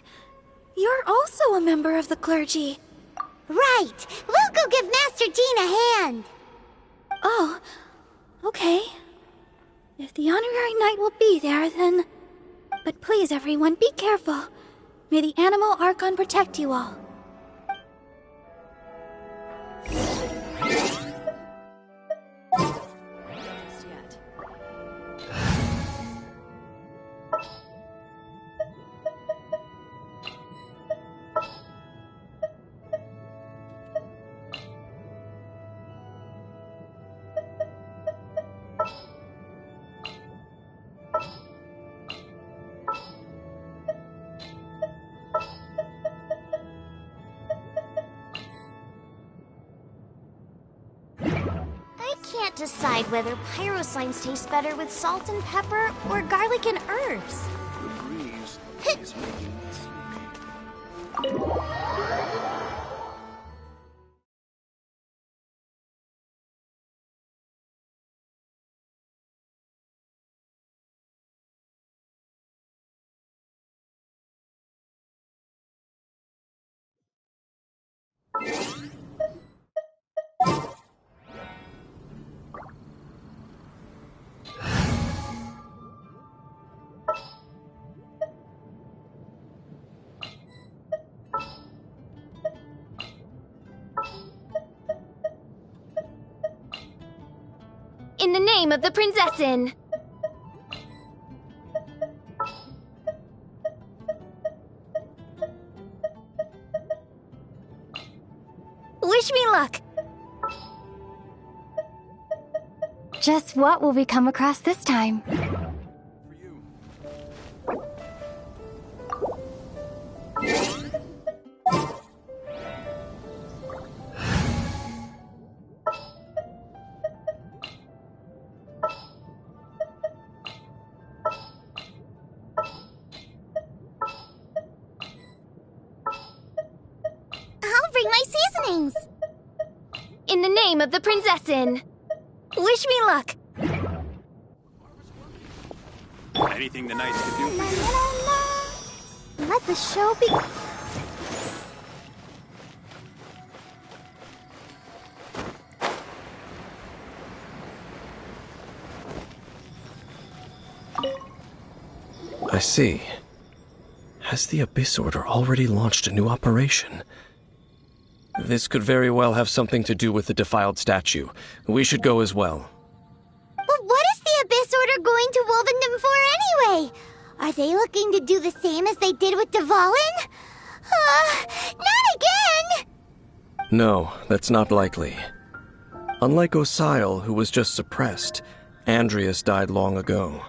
you're also a member of the clergy. Right! We'll go give Master Jean a hand! Oh, okay. If the honorary knight will be there, then... But please, everyone, be careful. May the Animal Archon protect you all. Decide whether pyroslimes taste better with salt and pepper or garlic and herbs. In the name of the Prinzessin! Wish me luck! Just what will we come across this time? I'll bring my seasonings! In the name of the Prinzessin! Wish me luck! Anything the knights can do? Let the show be... I see. Has the Abyss Order already launched a new operation? This could very well have something to do with the defiled statue. We should go as well. But what is the Abyss Order going to Wolvendom for anyway? Are they looking to do the same as they did with Dvalin? Not again! No, that's not likely. Unlike Osile, who was just suppressed, Andrias died long ago.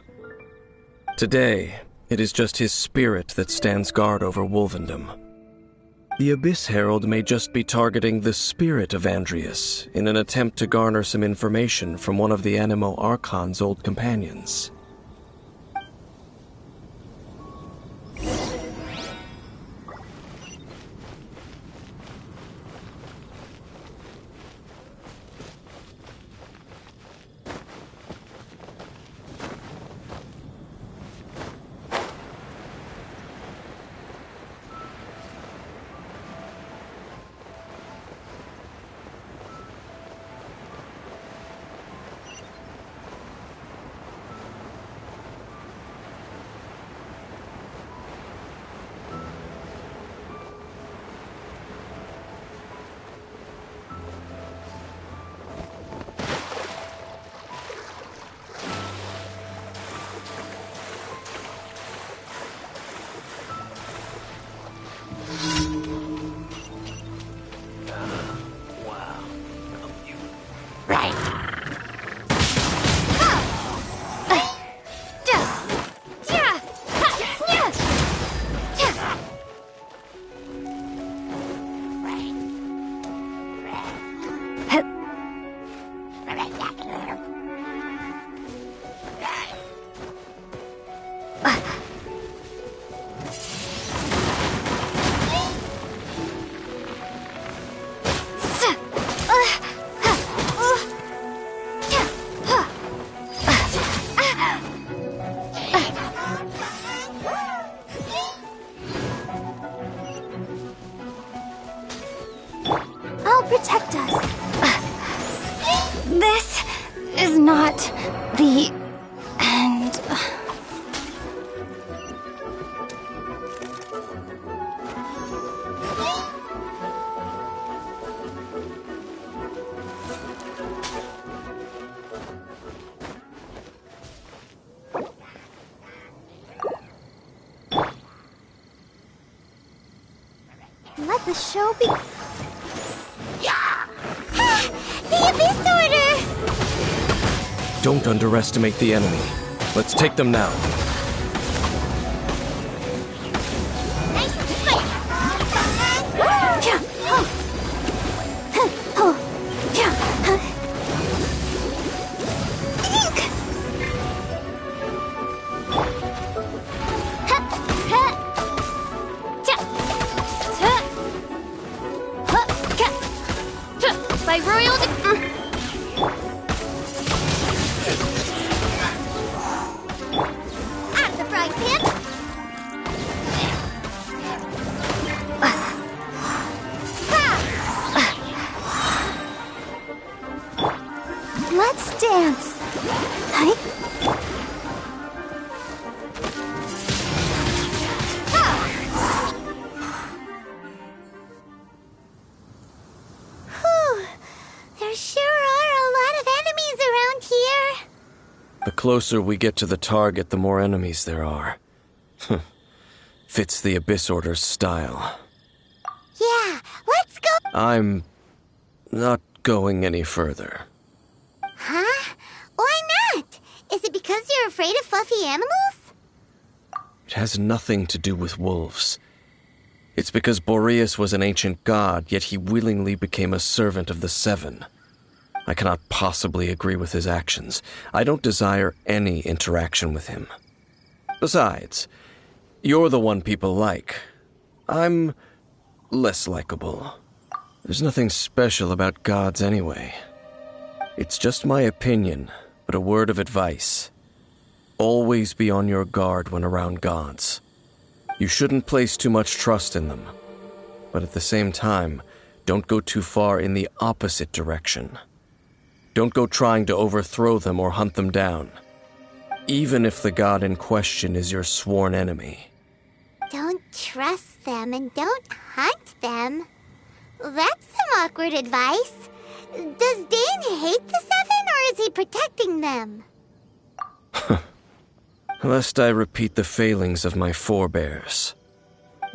Today, it is just his spirit that stands guard over Wolvendom. The Abyss Herald may just be targeting the spirit of Andrias in an attempt to garner some information from one of the Animo Archon's old companions. Protect us. This is not the end. Let the show be... The Abyss Order! Don't underestimate the enemy. Let's take them now. Nice and swift! By royal The closer we get to the target, the more enemies there are. Fits the Abyss Order's style. Yeah, let's go! I'm not going any further. Huh? Why not? Is it because you're afraid of fluffy animals? It has nothing to do with wolves. It's because Boreas was an ancient god, yet he willingly became a servant of the Seven. I cannot possibly agree with his actions. I don't desire any interaction with him. Besides, you're the one people like. I'm less likable. There's nothing special about gods anyway. It's just my opinion, but a word of advice. Always be on your guard when around gods. You shouldn't place too much trust in them. But at the same time, don't go too far in the opposite direction. Don't go trying to overthrow them or hunt them down, even if the god in question is your sworn enemy. Don't trust them and don't hunt them. That's some awkward advice. Does Dane hate the Seven, or is he protecting them? Lest I repeat the failings of my forebears,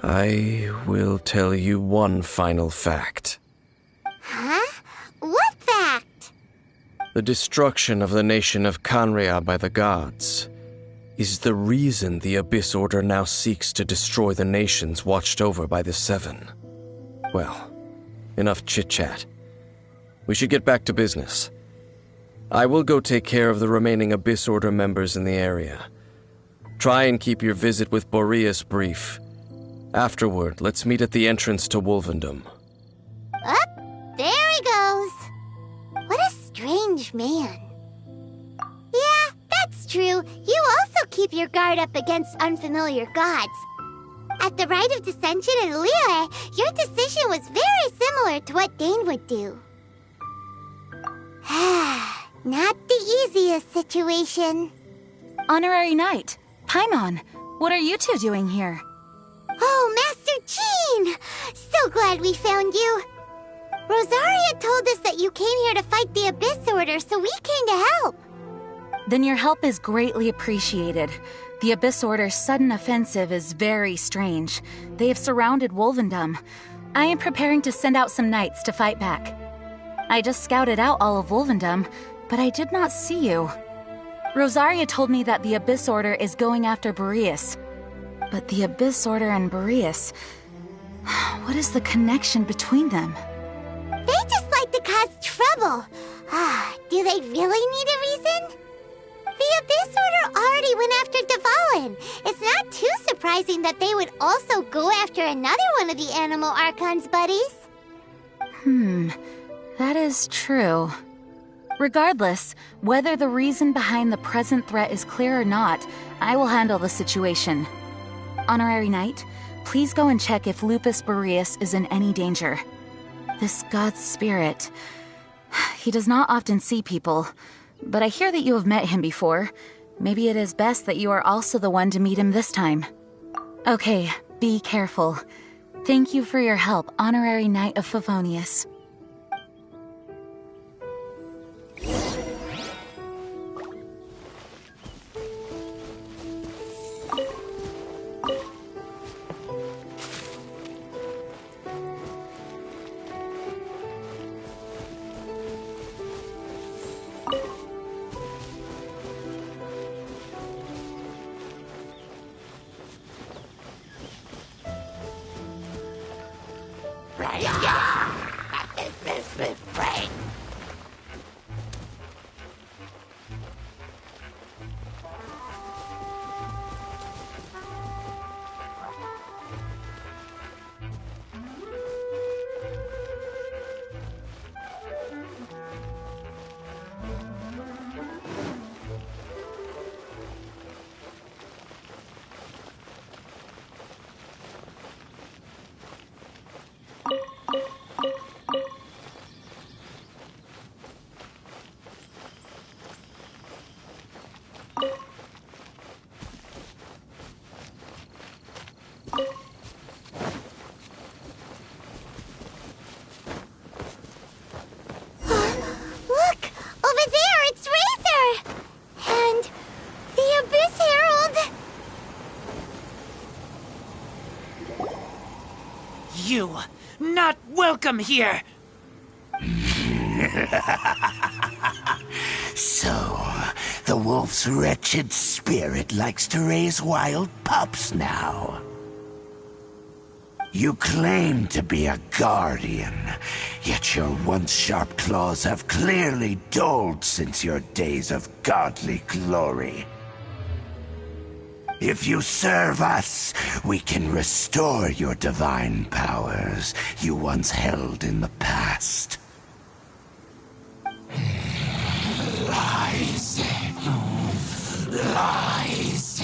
I will tell you one final fact. Huh? What fact? The destruction of the nation of Canria by the gods is the reason the Abyss Order now seeks to destroy the nations watched over by the Seven. Well, enough chit-chat. We should get back to business. I will go take care of the remaining Abyss Order members in the area. Try and keep your visit with Boreas brief. Afterward, let's meet at the entrance to Wolvendom. Up, there he goes. What a strange man. Yeah, that's true. You also keep your guard up against unfamiliar gods. At the Rite of Dissension in Lilly, your decision was very similar to what Dane would do. Not the easiest situation. Honorary Knight, Paimon, what are you two doing here? Oh, Master Jean! So glad we found you. Rosaria told us that you came here to fight the Abyss Order, so we came to help. Then your help is greatly appreciated. The Abyss Order's sudden offensive is very strange. They have surrounded Wolvendom. I am preparing to send out some knights to fight back. I just scouted out all of Wolvendom, but I did not see you. Rosaria told me that the Abyss Order is going after Boreas. But the Abyss Order and Boreas... what is the connection between them? They just like to cause trouble. Do they really need a reason? The Abyss Order already went after Dvalin. It's not too surprising that they would also go after another one of the Animal Archon's buddies. That is true. Regardless, whether the reason behind the present threat is clear or not, I will handle the situation. Honorary Knight, please go and check if Lupus Boreas is in any danger. This god's spirit... he does not often see people, but I hear that you have met him before. Maybe it is best that you are also the one to meet him this time. Okay, be careful. Thank you for your help, Honorary Knight of Favonius. You, not welcome here! So, the wolf's wretched spirit likes to raise wild pups now. You claim to be a guardian, yet your once sharp claws have clearly dulled since your days of godly glory. If you serve us, we can restore your divine powers you once held in the past. Lies. Lies.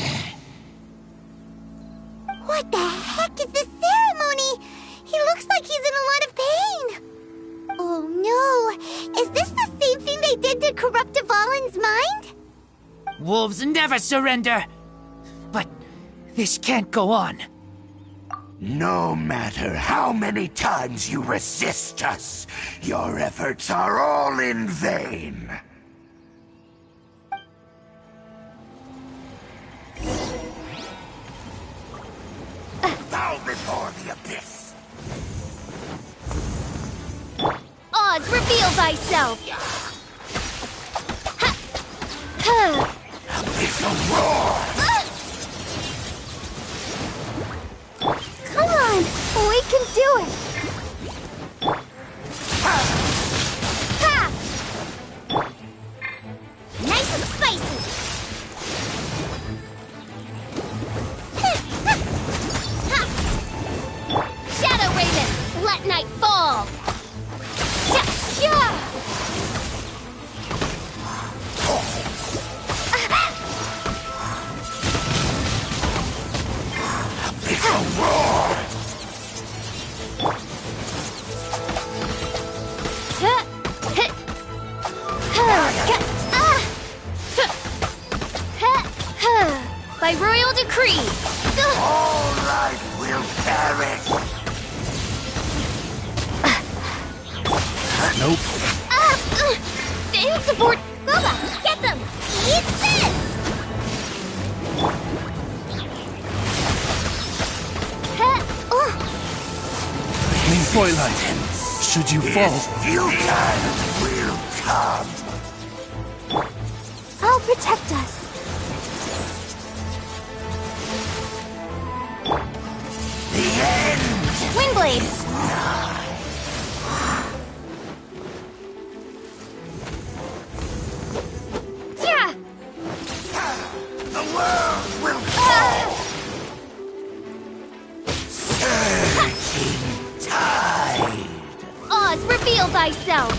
What the heck is this ceremony? He looks like he's in a lot of pain. Oh no, is this the same thing they did to corrupt Dvalin's mind? Wolves never surrender! But this can't go on. No matter how many times you resist us, your efforts are all in vain. Bow before the abyss. Oz, reveal thyself! Abyssal roar! Come on, we can do it! Ha! Nice and spicy! Shadow Raven, let night fall! Abyssal roar! By royal decree! All life will perish! Nope. Finn support! Boba, get them! Eat this! Main Twilight, should you fall... You will come! I'll protect us. The end! Windblade! Yeah! The world will fall! Surging tide! Oz, reveal thyself!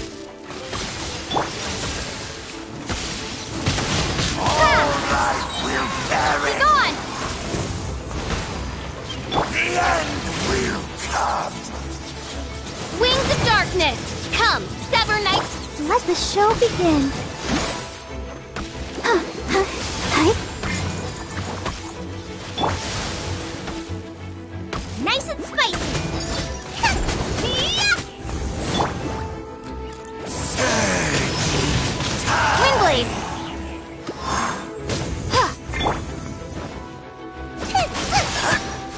All life will perish! Gone! The end will come! Wings of darkness! Come, sever night! Let the show begin. Nice and spicy! Windblade!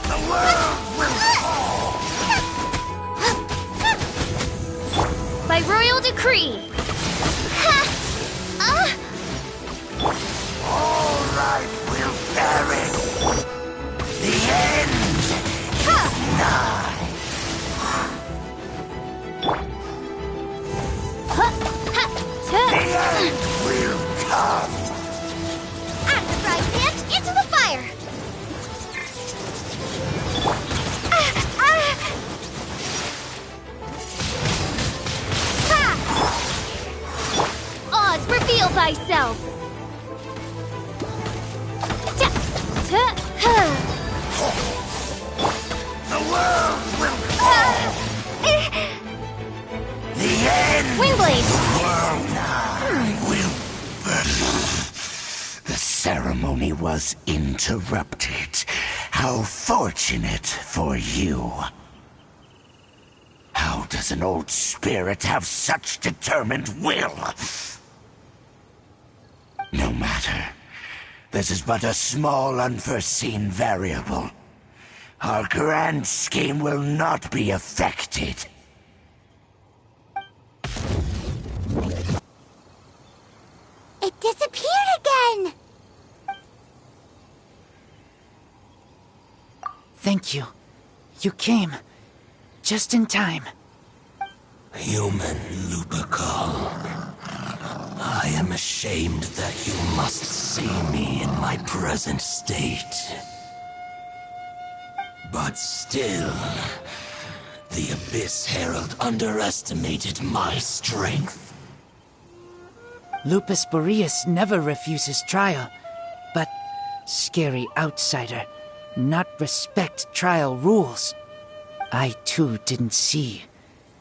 The world will fall! By royal decree! All life will perish! The end is nigh! The end will come! At the frying pan, into the fire! Oz, reveal thyself! The world will fall! The end Windblade! will burn. The ceremony was interrupted. How fortunate for you. How does an old spirit have such determined will? No matter. This is but a small unforeseen variable. Our grand scheme will not be affected. It disappeared again! Thank you. You came. Just in time. Human Lupercal. I am ashamed that you must see me in my present state. But still, the Abyss Herald underestimated my strength. Lupus Boreas never refuses trial, but scary outsider, not respect trial rules. I too didn't see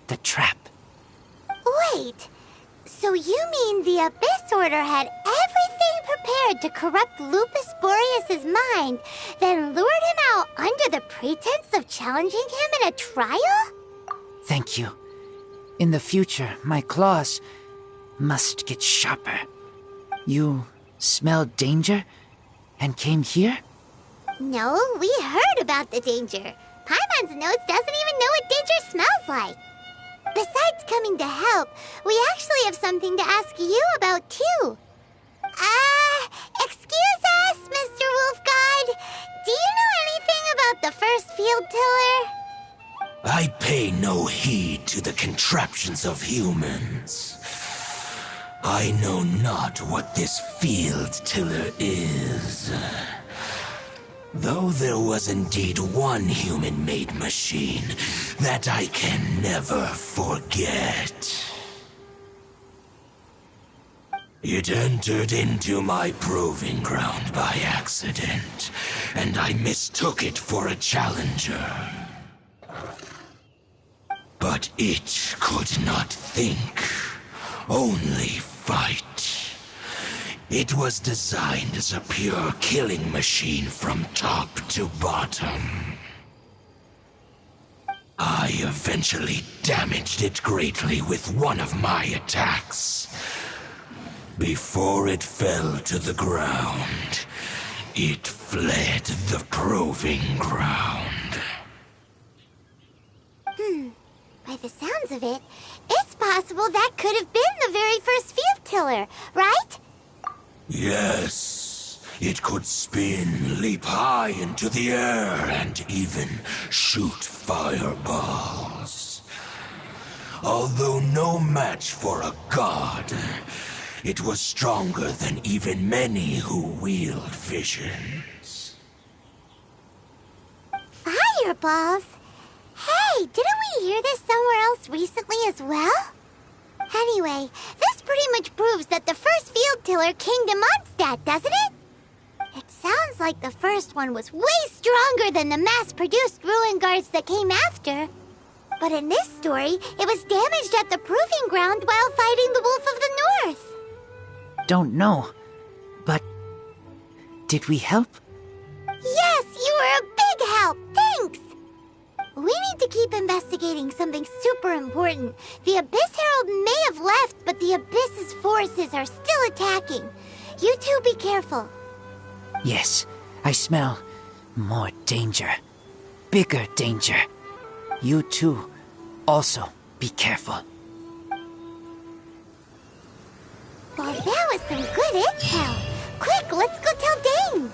the trap. Wait, so you mean the Abyss Order had everything prepared to corrupt Lupus Boreas' mind, then lured him out under the pretense of challenging him in a trial? Thank you. In the future, my claws must get sharper. You smelled danger and came here? No, we heard about the danger. Paimon's nose doesn't even know what danger smells like. Besides coming to help, we actually have something to ask you about, too. Excuse us, Mr. Wolf God. Do you know anything about the first field tiller? I pay no heed to the contraptions of humans. I know not what this field tiller is. Though there was indeed one human-made machine that I can never forget. It entered into my proving ground by accident, and I mistook it for a challenger. But it could not think, only fight. It was designed as a pure killing machine from top to bottom. I eventually damaged it greatly with one of my attacks. Before it fell to the ground, it fled the proving ground. By the sounds of it, it's possible that could have been the very first field tiller, right? Yes, it could spin, leap high into the air, and even shoot fireballs. Although no match for a god, it was stronger than even many who wield visions. Fireballs? Hey, didn't we hear this somewhere else recently as well? Anyway, this pretty much proves that the first field tiller came to Mondstadt, doesn't it? It sounds like the first one was way stronger than the mass-produced ruin guards that came after. But in this story, it was damaged at the proving ground while fighting the Wolf of the North. Don't know, but did we help? Yes, you were a big help. Thanks. We need to keep investigating something super important. The Abyss Herald may have left, but the Abyss's forces are still attacking. You two be careful. Yes, I smell more danger. Bigger danger. You two also be careful. Well, that was some good intel. Quick, let's go tell Dane.